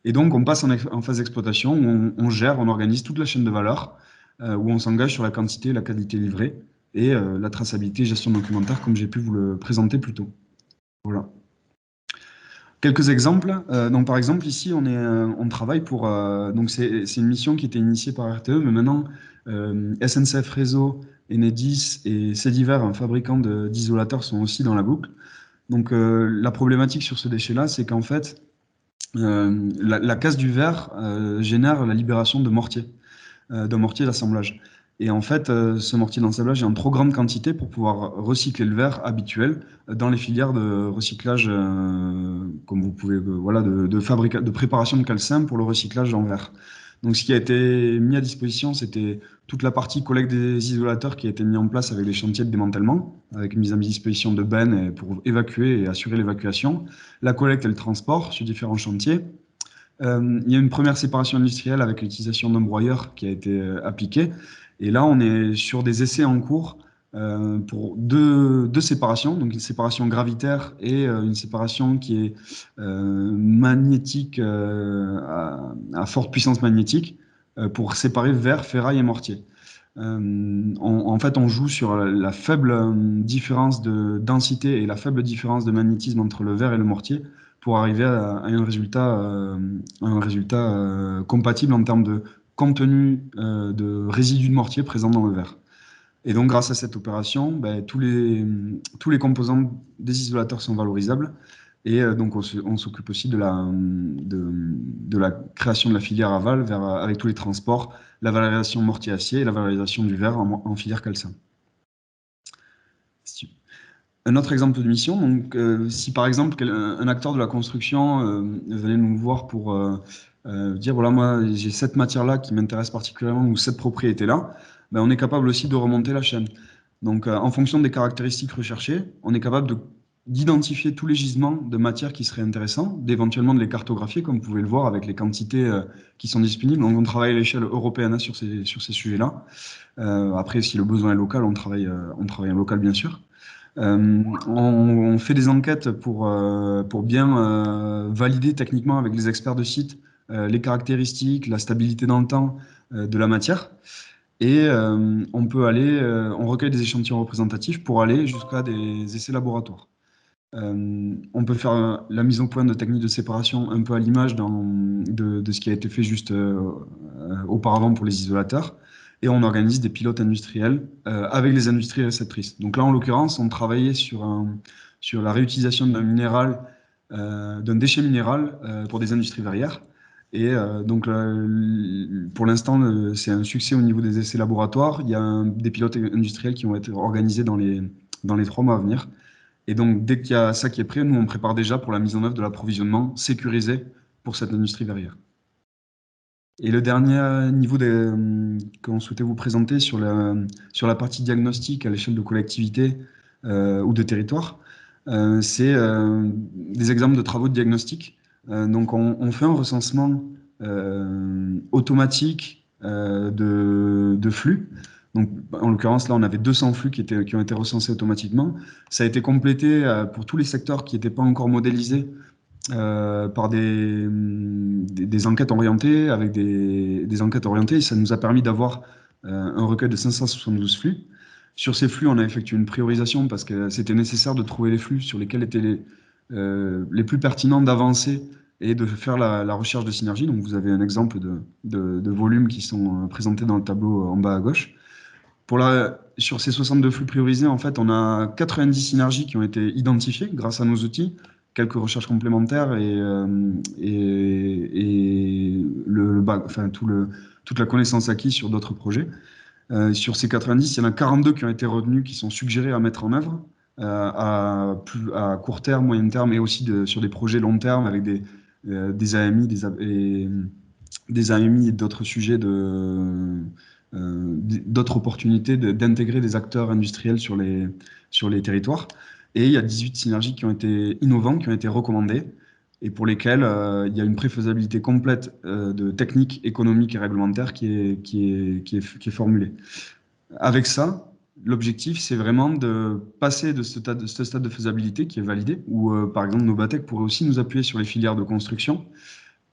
Et donc, on passe en phase d'exploitation où on gère, on organise toute la chaîne de valeur, où on s'engage sur la quantité et la qualité livrée et la traçabilité et gestion documentaire, comme j'ai pu vous le présenter plus tôt. Voilà. Quelques exemples. Donc, par exemple, ici, on travaille pour. Donc, c'est une mission qui était initiée par RTE, mais maintenant, SNCF Réseau, Enedis et Cediver, un fabricant d'isolateurs, sont aussi dans la boucle. Donc, la problématique sur ce déchet-là, c'est qu'en fait, la casse du verre génère la libération de mortier, d'un mortier d'assemblage. Et en fait, ce mortier d'assemblage est en trop grande quantité pour pouvoir recycler le verre habituel dans les filières de recyclage, comme vous pouvez, voilà, de préparation de calcin pour le recyclage en verre. Donc, ce qui a été mis à disposition, c'était toute la partie collecte des isolateurs qui a été mis en place avec les chantiers de démantèlement, avec mise à disposition de bennes pour évacuer et assurer l'évacuation, la collecte et le transport sur différents chantiers. Il y a une première séparation industrielle avec l'utilisation d'un broyeur qui a été appliquée. Et là, on est sur des essais en cours pour deux séparations, donc une séparation gravitaire et une séparation qui est magnétique, à forte puissance magnétique, pour séparer verre, ferraille et mortier. En fait, on joue sur la faible différence de densité et la faible différence de magnétisme entre le verre et le mortier pour arriver à un résultat compatible en termes de contenu de résidus de mortier présents dans le verre. Et donc, grâce à cette opération, ben, tous les composants des isolateurs sont valorisables. Et donc, on s'occupe aussi de la création de la filière aval avec tous les transports, la valorisation mortier-acier et la valorisation du verre en filière calcin. Un autre exemple de mission, donc, si par exemple un acteur de la construction venait nous voir pour dire voilà, moi j'ai cette matière-là qui m'intéresse particulièrement ou cette propriété-là, ben, on est capable aussi de remonter la chaîne. Donc, en fonction des caractéristiques recherchées, on est capable d'identifier tous les gisements de matière qui seraient intéressants, d'éventuellement de les cartographier, comme vous pouvez le voir avec les quantités qui sont disponibles. Donc, on travaille à l'échelle européenne sur ces sujets-là. Après, si le besoin est local, on travaille en local, bien sûr. On fait des enquêtes pour bien valider techniquement avec les experts de site les caractéristiques, la stabilité dans le temps de la matière. Et on recueille des échantillons représentatifs pour aller jusqu'à des essais laboratoires. On peut faire la mise au point de techniques de séparation un peu à l'image de ce qui a été fait juste auparavant pour les isolateurs. Et on organise des pilotes industriels avec les industries réceptrices. Donc là, en l'occurrence, on travaillait sur la réutilisation d'un déchet minéral pour des industries verrières. Et donc, pour l'instant, c'est un succès au niveau des essais laboratoires. Il y a des pilotes industriels qui vont être organisés dans les 3 mois à venir. Et donc, dès qu'il y a ça qui est prêt, nous, on prépare déjà pour la mise en œuvre de l'approvisionnement sécurisé pour cette industrie verrière. Et le dernier niveau qu'on souhaitait vous présenter sur la partie diagnostic à l'échelle de collectivité ou de territoire, c'est des exemples de travaux de diagnostic. Donc, on fait un recensement automatique de flux. Donc, en l'occurrence, là, on avait 200 flux qui ont été recensés automatiquement. Ça a été complété pour tous les secteurs qui n'étaient pas encore modélisés par des enquêtes orientées, avec des enquêtes orientées. Ça nous a permis d'avoir un recueil de 572 flux. Sur ces flux, on a effectué une priorisation parce que c'était nécessaire de trouver les flux sur lesquels étaient les plus pertinents d'avancer et de faire la recherche de synergie. Donc, vous avez un exemple de volumes qui sont présentés dans le tableau en bas à gauche. Sur ces 62 flux priorisés, en fait, on a 90 synergies qui ont été identifiées grâce à nos outils, quelques recherches complémentaires et enfin, toute la connaissance acquise sur d'autres projets. Sur ces 90, il y en a 42 qui ont été retenus, qui sont suggérés à mettre en œuvre à court terme, moyen terme et aussi sur des projets long terme avec des AMI, des AMI et d'autres sujets d'autres opportunités d'intégrer des acteurs industriels sur les territoires. Et il y a 18 synergies qui ont été innovantes, qui ont été recommandées et pour lesquelles il y a une préfaisabilité complète de techniques économiques et réglementaires qui est formulée. Avec ça, l'objectif, c'est vraiment de passer de ce stade de faisabilité qui est validé, où par exemple Nobatec pourrait aussi nous appuyer sur les filières de construction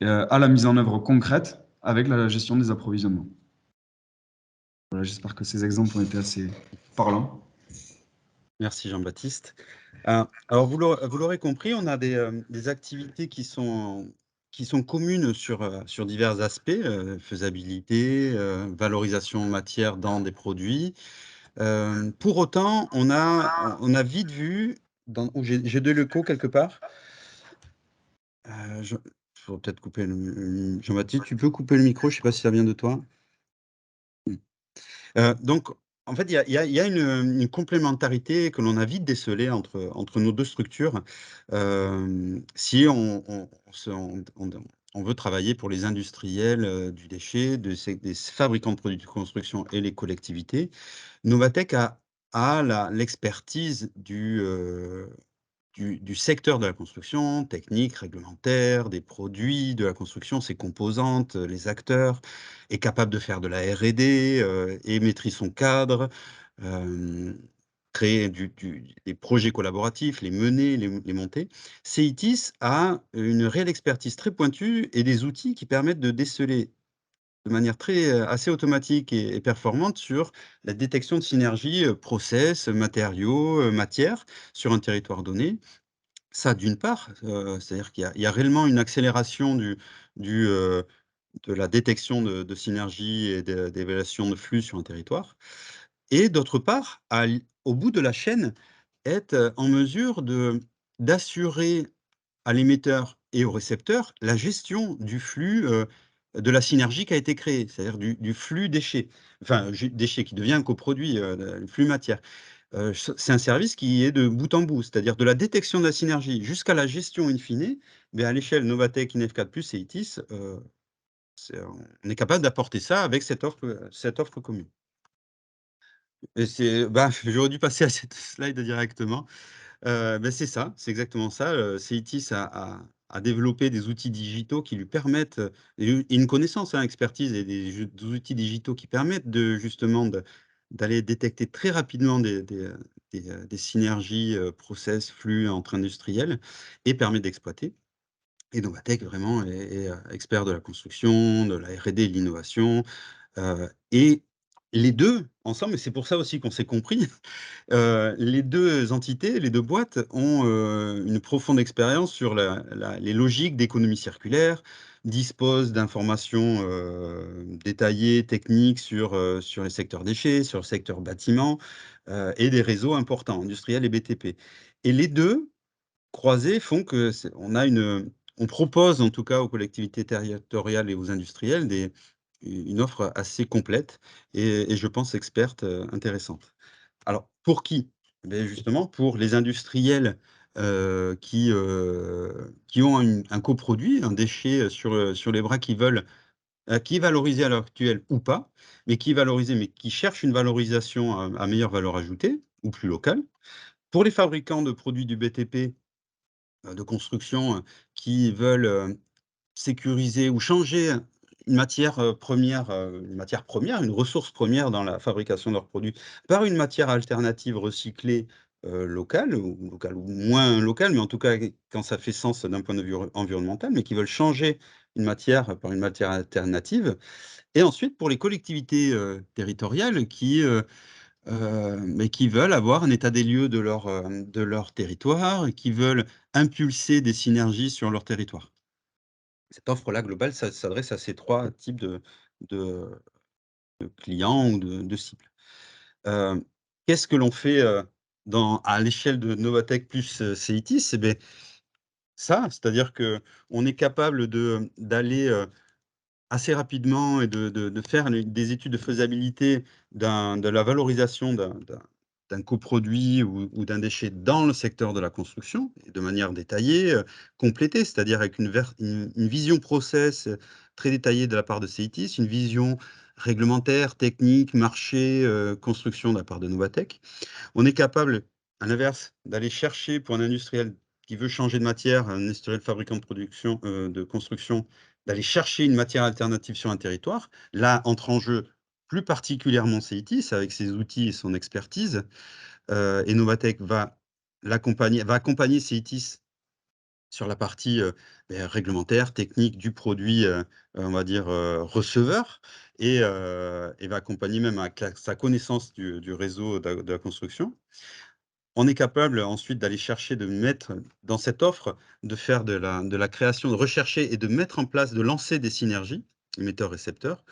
à la mise en œuvre concrète avec la gestion des approvisionnements. Voilà, j'espère que ces exemples ont été assez parlants. Merci Jean-Baptiste. Alors, vous l'aurez compris, on a des activités qui sont communes sur divers aspects, faisabilité, valorisation matière dans des produits. Pour autant, on a vite vu, j'ai de l'écho quelque part. Il faut peut-être couper Jean-Baptiste, tu peux couper le micro, je ne sais pas si ça vient de toi. Donc, en fait, il y a une complémentarité que l'on a vite décelée entre nos deux structures. Si on veut travailler pour les industriels du déchet, des fabricants de produits de construction et les collectivités, Novatec a l'expertise du secteur de la construction, technique, réglementaire, des produits de la construction, ses composantes, les acteurs, est capable de faire de la R&D et maîtrise son cadre, créer des projets collaboratifs, les mener, les monter. CEITIS a une réelle expertise très pointue et des outils qui permettent de déceler de manière assez automatique et performante sur la détection de synergies process, matériaux, matières sur un territoire donné. Ça, d'une part, c'est-à-dire qu'il y a réellement une accélération de la détection de synergies et d'évaluation de flux sur un territoire. Et d'autre part, au bout de la chaîne, être en mesure d'assurer à l'émetteur et au récepteur la gestion du flux de la synergie qui a été créée, c'est-à-dire du flux déchets, enfin déchets qui devient un coproduit, le flux matière. C'est un service qui est de bout en bout, c'est-à-dire de la détection de la synergie jusqu'à la gestion in fine, mais à l'échelle Novatec, Inef4+, et ITIS, on est capable d'apporter ça avec cette offre commune. Et j'aurais dû passer à cette slide directement. C'est ça, c'est exactement ça. CEITIS a développé des outils digitaux qui lui permettent, et une connaissance, expertise et des outils digitaux qui permettent justement d'aller détecter très rapidement des synergies, process, flux entre industriels et permet d'exploiter. Et Novatec vraiment est expert de la construction, de la R&D et de l'innovation, et les 2 ensemble, et c'est pour ça aussi qu'on s'est compris, les 2 entités, les 2 boîtes ont une profonde expérience sur les logiques d'économie circulaire, disposent d'informations détaillées, techniques sur les secteurs déchets, sur le secteur bâtiment et des réseaux importants, industriels et BTP. Et les 2 croisés font on propose en tout cas aux collectivités territoriales et aux industriels une offre assez complète et je pense experte, intéressante. Alors, pour qui? Justement, pour les industriels qui ont un coproduit, un déchet sur les bras qui veulent qui est valorisé à l'heure actuelle ou pas, mais qui cherchent une valorisation à meilleure valeur ajoutée ou plus locale. Pour les fabricants de produits du BTP, de construction, qui veulent sécuriser ou changer une matière première, une ressource première dans la fabrication de leurs produits, par une matière alternative recyclée, locale ou moins locale, mais en tout cas, quand ça fait sens d'un point de vue environnemental, mais qui veulent changer une matière par une matière alternative. Et ensuite, pour les collectivités, territoriales qui, mais qui veulent avoir un état des lieux de leur territoire et qui veulent impulser des synergies sur leur territoire. Cette offre-là globale, ça s'adresse à ces 3 types de clients ou de cibles. Heu, Qu'est-ce que l'on fait, à l'échelle de Novatec plus, Ceitis? Eh beh, ça, c'est-à-dire qu'on est capable d'aller, assez rapidement et de faire des études de faisabilité de la valorisation d'un coproduit ou d'un déchet dans le secteur de la construction et de manière détaillée, complétée, c'est-à-dire avec une vision process, très détaillée de la part de Ceitis, une vision réglementaire, technique, marché, construction de la part de Novatec. On est capable, à l'inverse, d'aller chercher pour un industriel qui veut changer de matière, un industriel fabricant de production, de construction, d'aller chercher une matière alternative sur un territoire. Là, entre en jeu plus particulièrement Ceitis avec ses outils et son expertise, et Novatec va accompagner Ceitis sur la partie, réglementaire, technique du produit, on va dire, receveur et va accompagner même avec sa connaissance du réseau de la construction. On est capable ensuite d'aller chercher, de mettre dans cette offre, de faire de la création, de rechercher et de mettre en place, de lancer des synergies, émetteurs-récepteurs,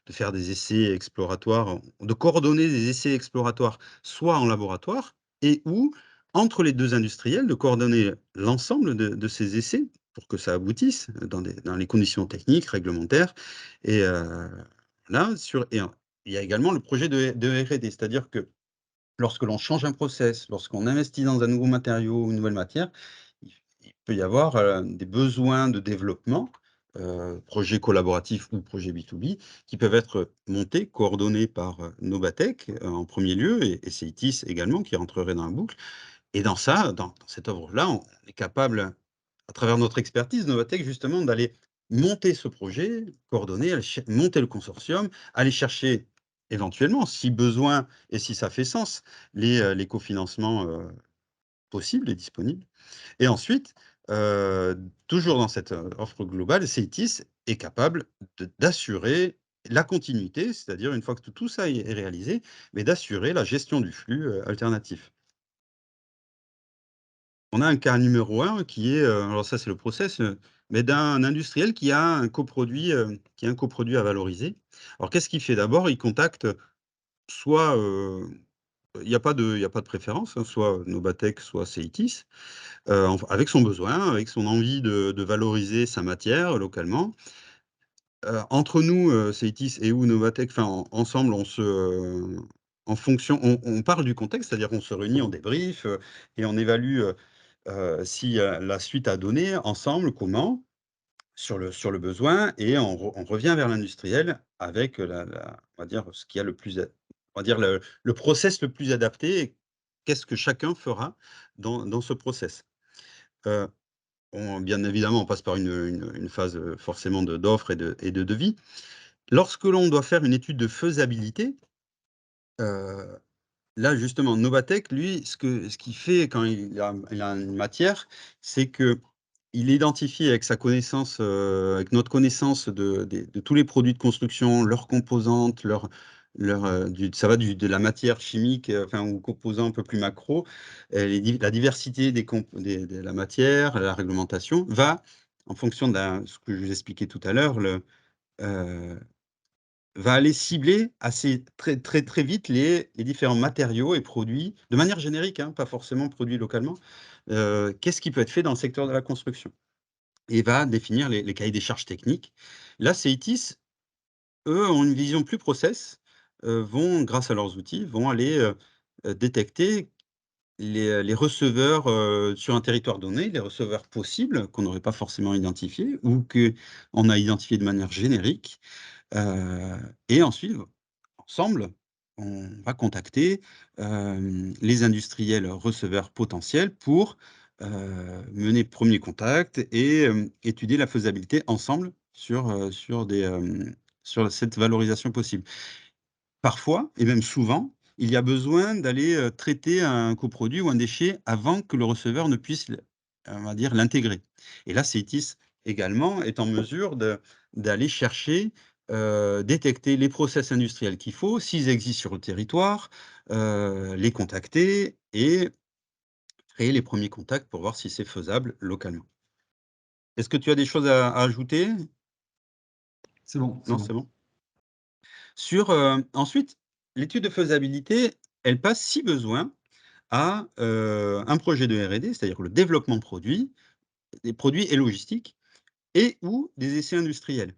de faire des essais exploratoires, de coordonner des essais exploratoires, soit en laboratoire et ou entre les 2 industriels, de coordonner l'ensemble de ces essais pour que ça aboutisse dans les conditions techniques, réglementaires et là sur et en il y a également le projet de R&D, c'est-à-dire que lorsque l'on change un process, lorsqu'on investit dans un nouveau matériau ou une nouvelle matière, il peut y avoir, des besoins de développement, projets collaboratifs ou projets B2B, qui peuvent être montés, coordonnés par, Novatec, en premier lieu et Ceitis également qui rentrerait dans la boucle et dans cette œuvre-là, on est capable, à travers notre expertise, Novatec, justement, d'aller monter ce projet, coordonner, aller monter le consortium, aller chercher éventuellement, si besoin et si ça fait sens, les cofinancements, possibles et disponibles. Et ensuite, toujours dans cette, offre globale, Ceitis est capable d'assurer la continuité, c'est-à-dire une fois que tout ça est réalisé, mais d'assurer la gestion du flux, alternatif. On a un cas numéro un qui est, alors ça c'est le process, mais d'un industriel qui a un coproduit à valoriser. Alors qu'est-ce qu'il fait? D'abord, il contacte soit, il y a pas de préférence, hein, soit Nobatec, soit Ceitis, avec son besoin, avec son envie de valoriser sa matière localement. Entre nous, Ceitis et ou Novatec, enfin ensemble, en fonction on parle du contexte, c'est-à-dire qu'on se réunit, on débrief, et on évalue, si, la suite à donner ensemble, comment, sur le besoin et on revient vers l'industriel avec, on va dire ce qu'il y a le plus on va dire le process le plus adapté et qu'est-ce que chacun fera dans ce process. Heu, bien évidemment, on passe par une phase, forcément d'offre et de devis. Lorsque l'on doit faire une étude de faisabilité, heu, là justement Novatec, lui, ce qu'il fait quand il a une matière, c'est qu'il identifie avec sa connaissance, avec notre connaissance de tous les produits de construction, leurs composantes, ça va de la matière chimique, enfin aux composants un peu plus macro, la diversité de la matière, la réglementation va en fonction ce que je vous expliquais tout à l'heure, heu va aller cibler assez très très très vite les différents matériaux et produits, de manière générique, hein, pas forcément produits localement. Qu'est-ce qui peut être fait dans le secteur de la construction? Et va définir les cahiers des charges techniques. Là, Ceitis, eux, ont une vision plus process, vont, grâce à leurs outils, vont aller, détecter les receveurs, sur un territoire donné, les receveurs possibles qu'on n'aurait pas forcément identifiés ou qu'on a identifiés de manière générique. Et ensuite, ensemble, on va contacter, les industriels receveurs potentiels pour, mener premier contact et étudier la faisabilité ensemble sur cette valorisation possible. Parfois et même souvent, il y a besoin d'aller, traiter un coproduit ou un déchet avant que le receveur ne puisse on va dire l'intégrer. Et là, Cetis également est en mesure d'aller chercher, détecter les process industriels qu'il faut, s'ils existent sur le territoire, les contacter et créer les premiers contacts pour voir si c'est faisable localement. Est-ce que tu as des choses à ajouter? C'est bon, c'est Non, bon. c'est bon? Sur, ensuite, l'étude de faisabilité, elle passe, si besoin, à, un projet de R&D, c'est-à-dire le développement produit, des produits et logistique et ou des essais industriels.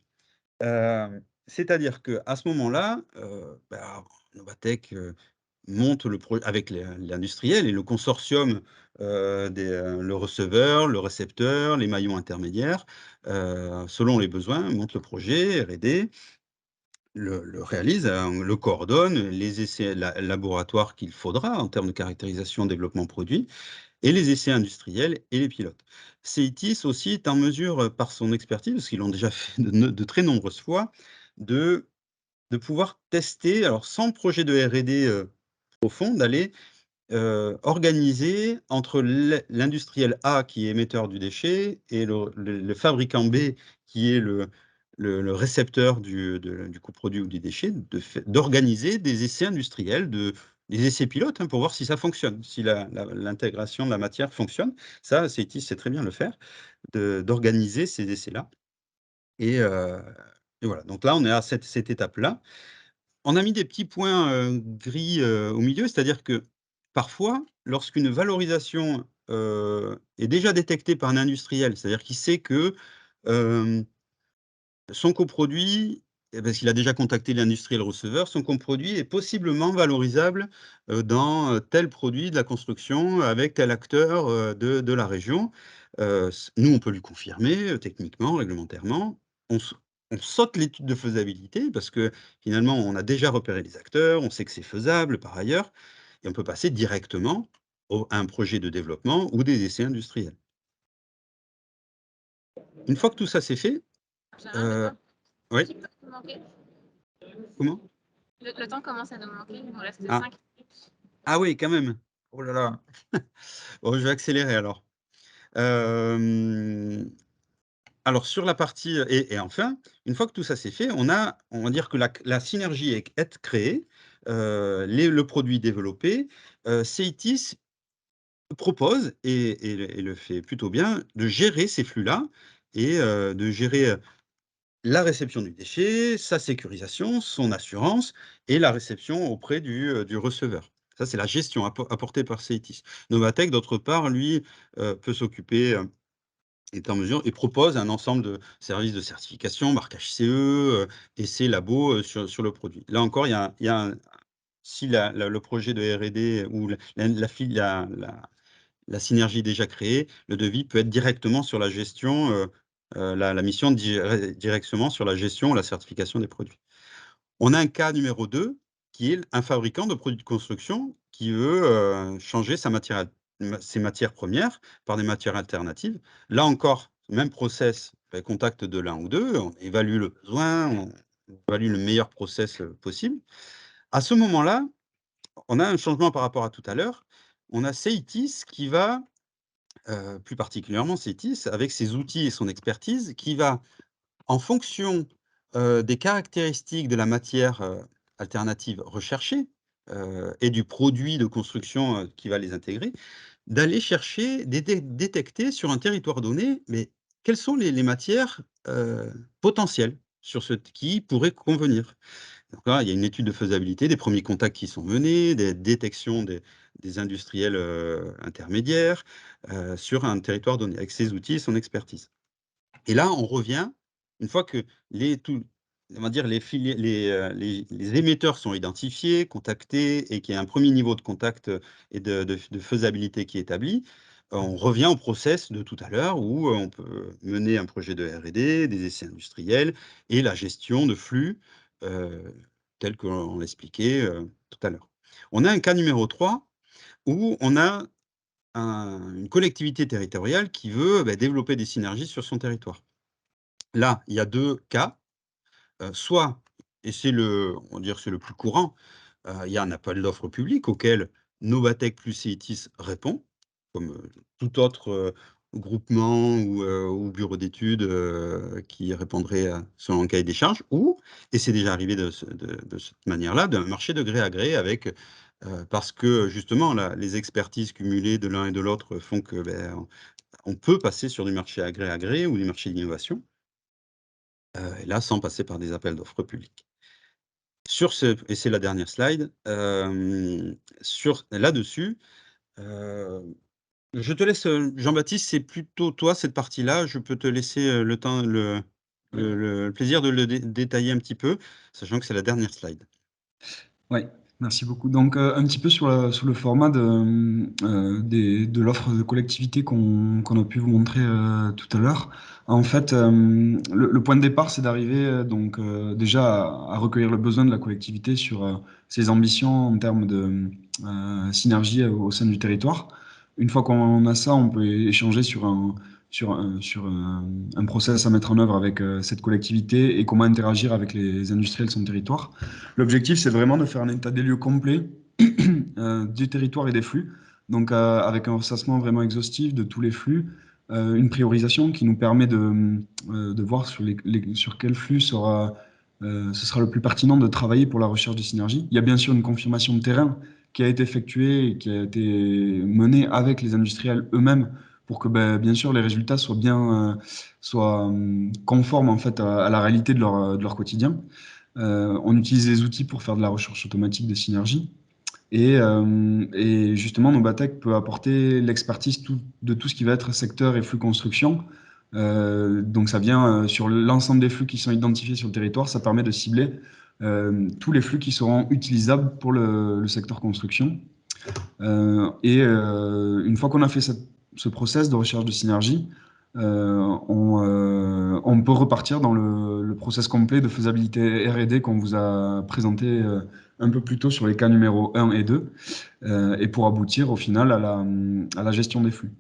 C'est-à-dire qu'à ce moment-là, Novatec, monte le pro avec l'industriel et le consortium, le receveur, le récepteur, les maillons intermédiaires, selon les besoins, monte le projet R&D, le réalise, le coordonne, les essais laboratoires qu'il faudra en termes de caractérisation, développement produit et les essais industriels et les pilotes. CEITIS aussi est en mesure, par son expertise, parce qu'ils l'ont déjà fait de très nombreuses fois, de pouvoir tester, alors sans projet de R&D, profond, d'aller organisé entre l'industriel A qui est émetteur du déchet et le fabricant B qui est le récepteur du coproduit ou du déchet, d'organiser des essais industriels, des essais pilotes, hein, pour voir si ça fonctionne, si l'intégration de la matière fonctionne. Ça, CETIS sait très bien le faire, d'organiser ces essais-là. Et, et voilà, donc là, on est à cette étape-là. On a mis des petits points, gris, au milieu, c'est-à-dire que, parfois, lorsqu'une valorisation, est déjà détectée par un industriel, c'est-à-dire qu'il sait que, hem, son coproduit, parce qu'il a déjà contacté l'industriel receveur, son coproduit est possiblement valorisable, dans, tel produit de la construction avec tel acteur, de la région. Nous, on peut lui confirmer, techniquement, réglementairement. On s on saute l'étude de faisabilité parce que, finalement, on a déjà repéré les acteurs, on sait que c'est faisable par ailleurs et on peut passer directement à un projet de développement ou des essais industriels. Une fois que tout ça c'est fait, Gérald, le heu temps un oui, petit peu nous manquer. comment? Le temps commence à nous manquer, il nous reste Ah, 5 minutes. ah oui, quand même! Oh là là! Bon, je vais accélérer alors. Hem, alors sur la partie, et enfin, une fois que tout ça c'est fait, on va dire que la synergie est créée, le produit développé, Ceitis propose et le fait plutôt bien, de gérer ces flux-là et de gérer, la réception du déchet, sa sécurisation, son assurance et la réception auprès du receveur. Ça, c'est la gestion apportée par Ceitis. Novatec, d'autre part, lui, peut s'occuper, est en mesure et propose un ensemble de services de certification, marquage CE, essais labo, sur le produit. Là encore, il y a un si le projet de R&D ou la synergie déjà créée, le devis peut être directement sur la gestion, la mission directement sur la gestion ou la certification des produits. On a un cas numéro 2 qui est un fabricant de produits de construction qui veut, changer ses matières premières par des matières alternatives. Là encore, même process, contact de l'un ou 2, on évalue le besoin, on évalue le meilleur process, possible. À ce moment-là, on a un changement par rapport à tout à l'heure. On a Ceitis qui va, plus particulièrement Ceitis, avec ses outils et son expertise, qui va, en fonction, des caractéristiques de la matière, alternative recherchée, et du produit de construction, qui va les intégrer, d'aller chercher, détecter sur un territoire donné, mais quelles sont les matières, potentielles sur ce qui pourraient convenir. Donc là, il y a une étude de faisabilité, des premiers contacts qui sont menés, des détections des industriels, intermédiaires, sur un territoire donné, avec ses outils et son expertise. Et là, on revient, une fois que on va dire les émetteurs sont identifiés, contactés et qu'il y a un premier niveau de contact, et de faisabilité qui est établi, on revient au process de tout à l'heure où, on peut mener un projet de R&D, des essais industriels et la gestion de flux, heu, tel qu'on l'expliquait, tout à l'heure. On a un cas numéro 3 où on a une collectivité territoriale qui veut, développer des synergies sur son territoire. Là, il y a 2 cas, soit et on va dire c'est le plus courant, il y a un appel d'offres public auquel Novatec plus Ceitis répond, comme, toute autre, groupement ou bureau d'études qui répondrait selon le cahier des charges, ou, et c'est déjà arrivé de cette manière-là, d'un marché de gré à gré avec, parce que justement les expertises cumulées de l'un et de l'autre font que, on peut passer sur du marché à gré ou du marché d'innovation, et là sans passer par des appels d'offres publics. Sur ce, et c'est la dernière slide, sur là-dessus, heu je te laisse, Jean-Baptiste, c'est plutôt toi cette partie-là. Je peux te laisser, le temps, le plaisir de le détailler un petit peu, sachant que c'est la dernière slide. Oui, merci beaucoup. Donc, un petit peu sur le format de l'offre de collectivité qu'on a pu vous montrer tout à l'heure. En fait, le point de départ, c'est d'arriver donc déjà à recueillir le besoin de la collectivité sur ses ambitions en termes de synergie au sein du territoire. Une fois qu'on a ça, on peut échanger sur un process à mettre en œuvre avec cette collectivité et comment interagir avec les industriels de son territoire. L'objectif, c'est vraiment de faire un état des lieux complet du territoire et des flux, donc avec un recensement vraiment exhaustif de tous les flux, une priorisation qui nous permet de voir sur quel flux ce sera le plus pertinent de travailler pour la recherche de synergie. Il y a bien sûr une confirmation de terrain qui a été effectuée et qui a été menée avec les industriels eux-mêmes pour que, bien sûr, les résultats soient bien conformes en fait à la réalité de leur quotidien. On utilise des outils pour faire de la recherche automatique de synergie. Et justement, Nobatech peut apporter l'expertise de tout ce qui va être secteur et flux construction. Donc ça vient sur l'ensemble des flux qui sont identifiés sur le territoire. Ça permet de cibler tous les flux qui seront utilisables pour le secteur construction. Une fois qu'on a fait ce process de recherche de synergie, on peut repartir dans le process complet de faisabilité R&D qu'on vous a présenté un peu plus tôt sur les cas numéro 1 et 2, et pour aboutir au final à la gestion des flux.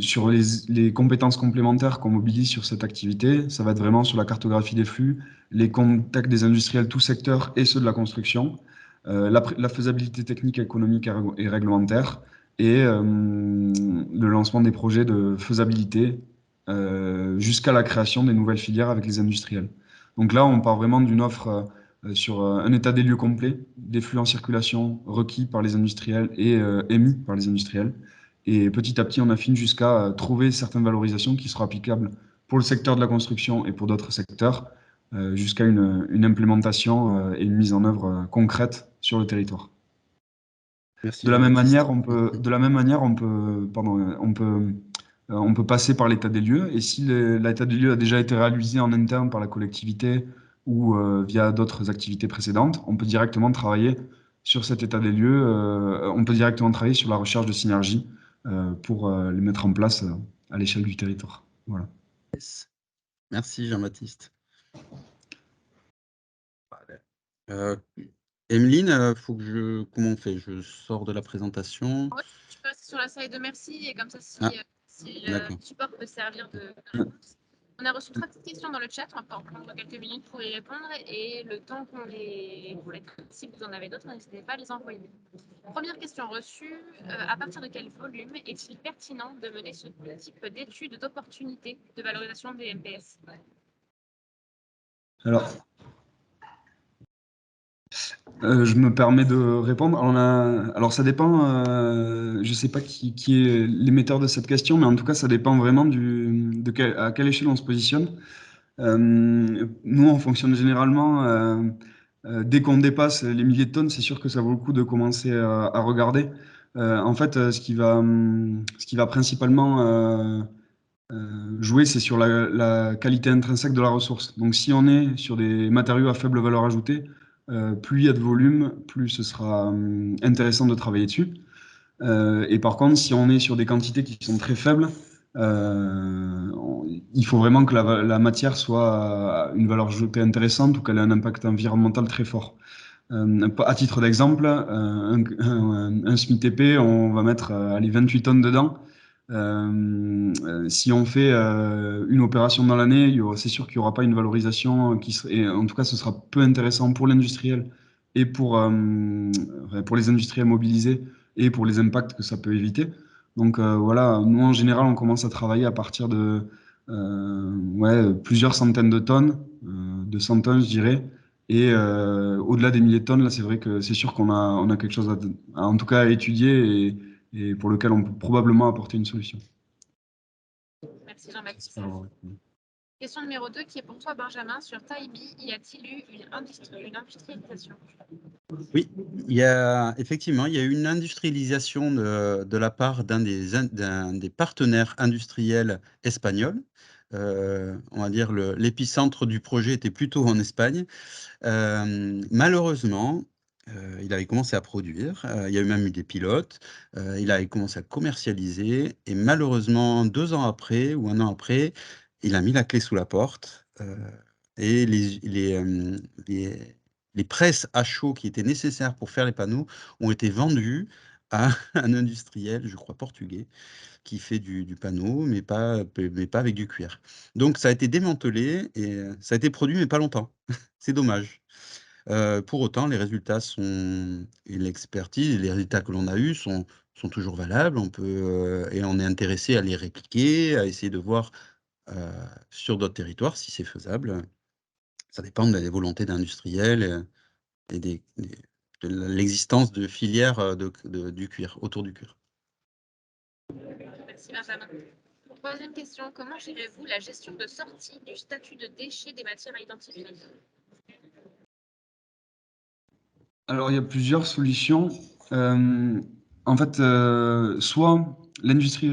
Sur les compétences complémentaires qu'on mobilise sur cette activité, ça va être vraiment sur la cartographie des flux, les contacts des industriels, tout secteur et ceux de la construction, la faisabilité technique, économique et réglementaire, et le lancement des projets de faisabilité jusqu'à la création des nouvelles filières avec les industriels. Donc là, on part vraiment d'une offre sur un état des lieux complet, des flux en circulation requis par les industriels et émis par les industriels. Et petit à petit, on affine jusqu'à trouver certaines valorisations qui seront applicables pour le secteur de la construction et pour d'autres secteurs, jusqu'à une implémentation et une mise en œuvre concrète sur le territoire. Merci De la même Jean-Baptiste. manière, on peut passer par l'état des lieux. Et si l'état des lieux a déjà été réalisé en interne par la collectivité ou via d'autres activités précédentes, on peut directement travailler sur cet état des lieux. On peut directement travailler sur la recherche de synergie pour les mettre en place à l'échelle du territoire. Voilà. Yes. Merci Jean-Baptiste. Emeline, comment on fait? Je sors de la présentation. Ouais, tu peux rester sur la slide de merci et comme ça, si, Ah, si d'accord. le support peut servir de réponse. On a reçu 3 petites questions dans le chat, on va pouvoir prendre quelques minutes pour y répondre et le temps qu'on les traite, si vous en avez d'autres, n'hésitez pas à les envoyer. Première question reçue, à partir de quel volume est-il pertinent de mener ce type d'études d'opportunité de valorisation des MPS? Alors, je me permets de répondre. Alors ça dépend, je ne sais pas qui est l'émetteur de cette question, mais en tout cas, ça dépend vraiment à quelle échelle on se positionne. Nous, on fonctionne généralement, dès qu'on dépasse les milliers de tonnes, c'est sûr que ça vaut le coup de commencer à regarder. En fait, ce qui va principalement jouer, c'est sur la qualité intrinsèque de la ressource. Donc, si on est sur des matériaux à faible valeur ajoutée, plus il y a de volume, plus ce sera intéressant de travailler dessus. Et par contre, si on est sur des quantités qui sont très faibles, il faut vraiment que la matière soit une valeur ajoutée intéressante ou qu'elle ait un impact environnemental très fort. À titre d'exemple, un SMIC-TP, on va mettre 28 tonnes dedans. Si on fait une opération dans l'année, c'est sûr qu'il n'y aura pas une valorisation et en tout cas, ce sera peu intéressant pour l'industriel et pour les industriels mobilisés et pour les impacts que ça peut éviter. Donc voilà, nous en général, on commence à travailler à partir de ouais, plusieurs centaines de tonnes, 200 tonnes, je dirais. Et au-delà des milliers de tonnes, là, c'est vrai que c'est sûr on a quelque chose en tout cas à étudier et pour lequel on peut probablement apporter une solution. Merci Jean-Baptiste. Alors, Question numéro 2 qui est pour toi, Benjamin. Sur Taibi, y a-t-il eu une industrialisation? Oui, effectivement, il y a eu une industrialisation de la part d'un des partenaires industriels espagnols. On va dire l'épicentre du projet était plutôt en Espagne. Malheureusement, il avait commencé à produire, il y a eu même eu des pilotes, il avait commencé à commercialiser et malheureusement 2 ans après ou 1 an après, il a mis la clé sous la porte, et les presses à chaud qui étaient nécessaires pour faire les panneaux ont été vendues à un industriel, je crois portugais, qui fait du panneau, mais pas avec du cuir. Donc ça a été démantelé et ça a été produit, mais pas longtemps. C'est dommage. Pour autant, les résultats et l'expertise et les résultats que l'on a eus sont toujours valables. Et on est intéressé à les répliquer, à essayer de voir, heu, sur d'autres territoires si c'est faisable. Ça dépend des volontés d'industriels, et de l'existence de filières, du cuir, autour du cuir. Merci Benjamin. Troisième question, comment gérez-vous la gestion de sortie du statut de déchet des matières à identifier? Alors, il y a plusieurs solutions. En fait, soit l'industrie,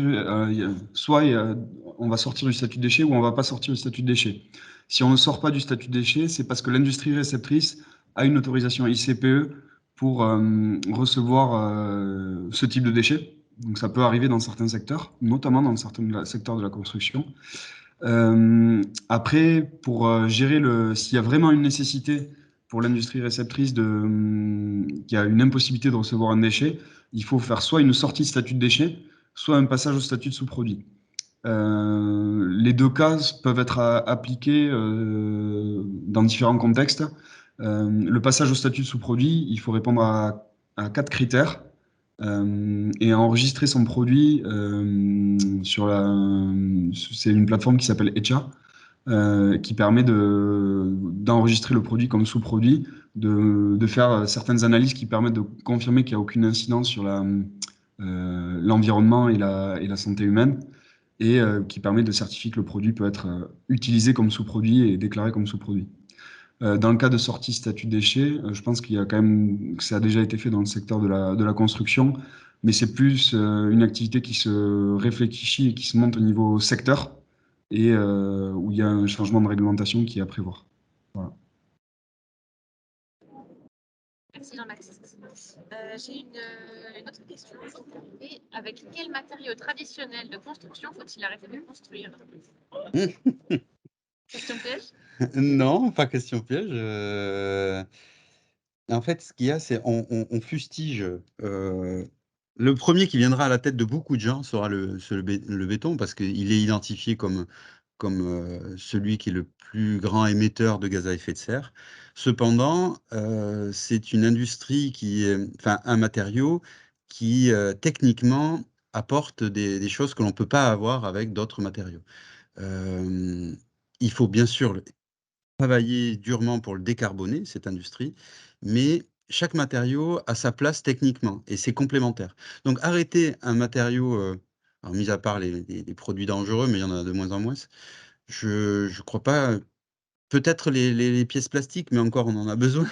on va sortir du statut de déchet ou on va pas sortir du statut de déchet. Si on ne sort pas du statut de déchet, c'est parce que l'industrie réceptrice a une autorisation ICPE pour recevoir ce type de déchets. Donc, ça peut arriver dans certains secteurs, notamment dans certains secteurs de la construction. Après, pour gérer s'il y a vraiment une nécessité pour l'industrie réceptrice qui a une impossibilité de recevoir un déchet, il faut faire soit une sortie de statut de déchet, soit un passage au statut de sous-produit. Les deux cas peuvent être appliqués dans différents contextes. Le passage au statut de sous-produit, il faut répondre à 4 critères et enregistrer son produit c'est une plateforme qui s'appelle Etcha, qui permet d'enregistrer le produit comme sous-produit, de faire certaines analyses qui permettent de confirmer qu'il n'y a aucune incidence sur l'environnement et la santé humaine, et qui permet de certifier que le produit peut être utilisé comme sous-produit et déclaré comme sous-produit. Dans le cas de sortie statut déchet, je pense qu'il y a quand même, que ça a déjà été fait dans le secteur de la construction, mais c'est plus une activité qui se réfléchit et qui se monte au niveau secteur et où il y a un changement de réglementation qui est à prévoir. Voilà. Merci Jean-Baptiste. J'ai une autre question. Avec quel matériau traditionnel de construction faut-il arrêter de construire? Question piège? Non, pas question piège. En fait, ce qu'il y a, c'est on fustige, le premier qui viendra à la tête de beaucoup de gens sera le béton parce qu'il est identifié comme celui qui est le plus grand émetteur de gaz à effet de serre. Cependant, c'est une industrie enfin, un matériau qui, techniquement apporte des choses que l'on peut pas avoir avec d'autres matériaux. Hem, il faut bien sûr travailler durement pour le décarboner, cette industrie, mais chaque matériau a sa place techniquement et c'est complémentaire. Donc arrêter un matériau, alors mis à part les produits dangereux, mais il y en a de moins en moins, je crois pas, peut-être les pièces plastiques, mais encore on en a besoin.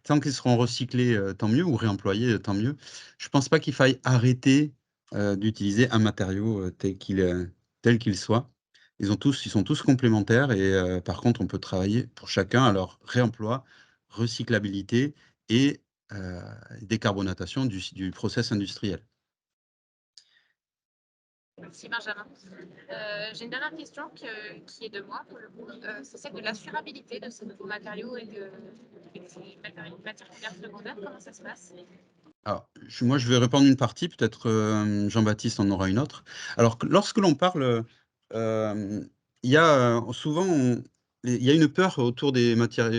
Tant qu'ils seront recyclés, tant mieux ou réemployés, tant mieux. Je pense pas qu'il faille arrêter, d'utiliser un matériau, tel qu'il soit. Ils sont tous complémentaires et par contre, on peut travailler pour chacun à leur réemploi, recyclabilité et heu, décarbonatation du process industriel. Merci Benjamin. J'ai une dernière question qui est de moi pour le coup. C'est celle de l'assurabilité de ces nouveaux matériaux et de ces matières premières secondaires. Comment ça se passe? Alors, moi, je vais répondre une partie, peut-être, Jean-Baptiste en aura une autre. Alors que lorsque l'on parle, il y a, souvent il y a une peur autour des matières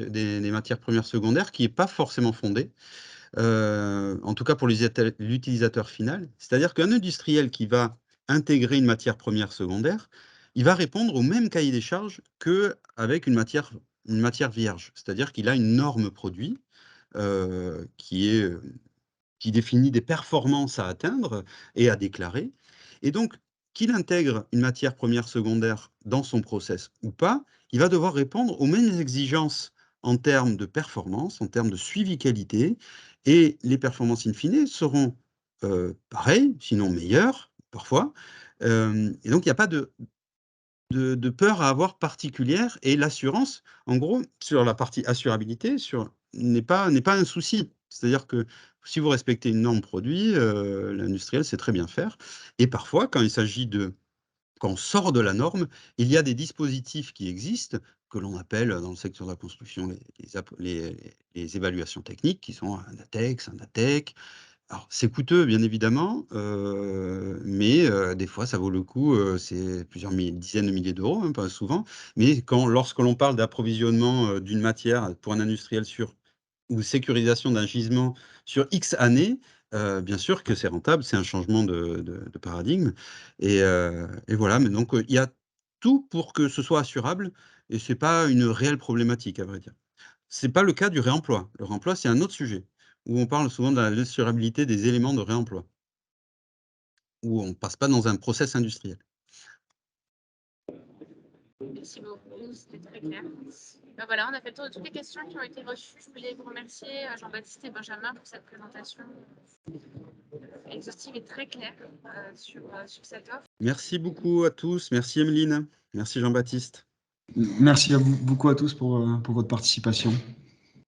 premières secondaires qui est pas forcément fondée. en tout cas pour l'utilisateur final. C'est-à-dire qu'un industriel qui va intégrer une matière première secondaire, il va répondre au même cahier des charges qu'avec une matière vierge. C'est-à-dire qu'il a une norme produit qui définit des performances à atteindre et à déclarer. Et donc, qu'il intègre une matière première secondaire dans son process ou pas, il va devoir répondre aux mêmes exigences en termes de performance, en termes de suivi qualité, et les performances in fine seront pareilles, sinon meilleures, parfois. Et donc, il n'y a pas de peur à avoir particulière, et l'assurance, en gros, sur la partie assurabilité, n'est pas un souci. C'est-à-dire que si vous respectez une norme produit, l'industriel sait très bien faire. Et parfois, quand on sort de la norme, il y a des dispositifs qui existent, que l'on appelle dans le secteur de la construction les évaluations techniques, qui sont un ATEX, un ATEC. Alors, c'est coûteux, bien évidemment, mais des fois, ça vaut le coup, c'est plusieurs dizaines de milliers d'euros, hein, pas souvent. Mais lorsque l'on parle d'approvisionnement, d'une matière pour un industriel ou sécurisation d'un gisement sur X années, bien sûr que c'est rentable, c'est un changement de paradigme, et voilà. Mais donc, il y a tout pour que ce soit assurable, et c'est pas une réelle problématique, à vrai dire. C'est pas le cas du réemploi. Le réemploi, c'est un autre sujet, où on parle souvent de la l'assurabilité des éléments de réemploi, où on passe pas dans un process industriel. Merci beaucoup, c'était très clair. Voilà, on a fait le tour de toutes les questions qui ont été reçues. Je voulais vous remercier, Jean-Baptiste et Benjamin, pour cette présentation exhaustive et très claire sur cette offre. Merci beaucoup à tous. Merci Emeline. Merci Jean-Baptiste. Merci à vous beaucoup à tous pour votre participation.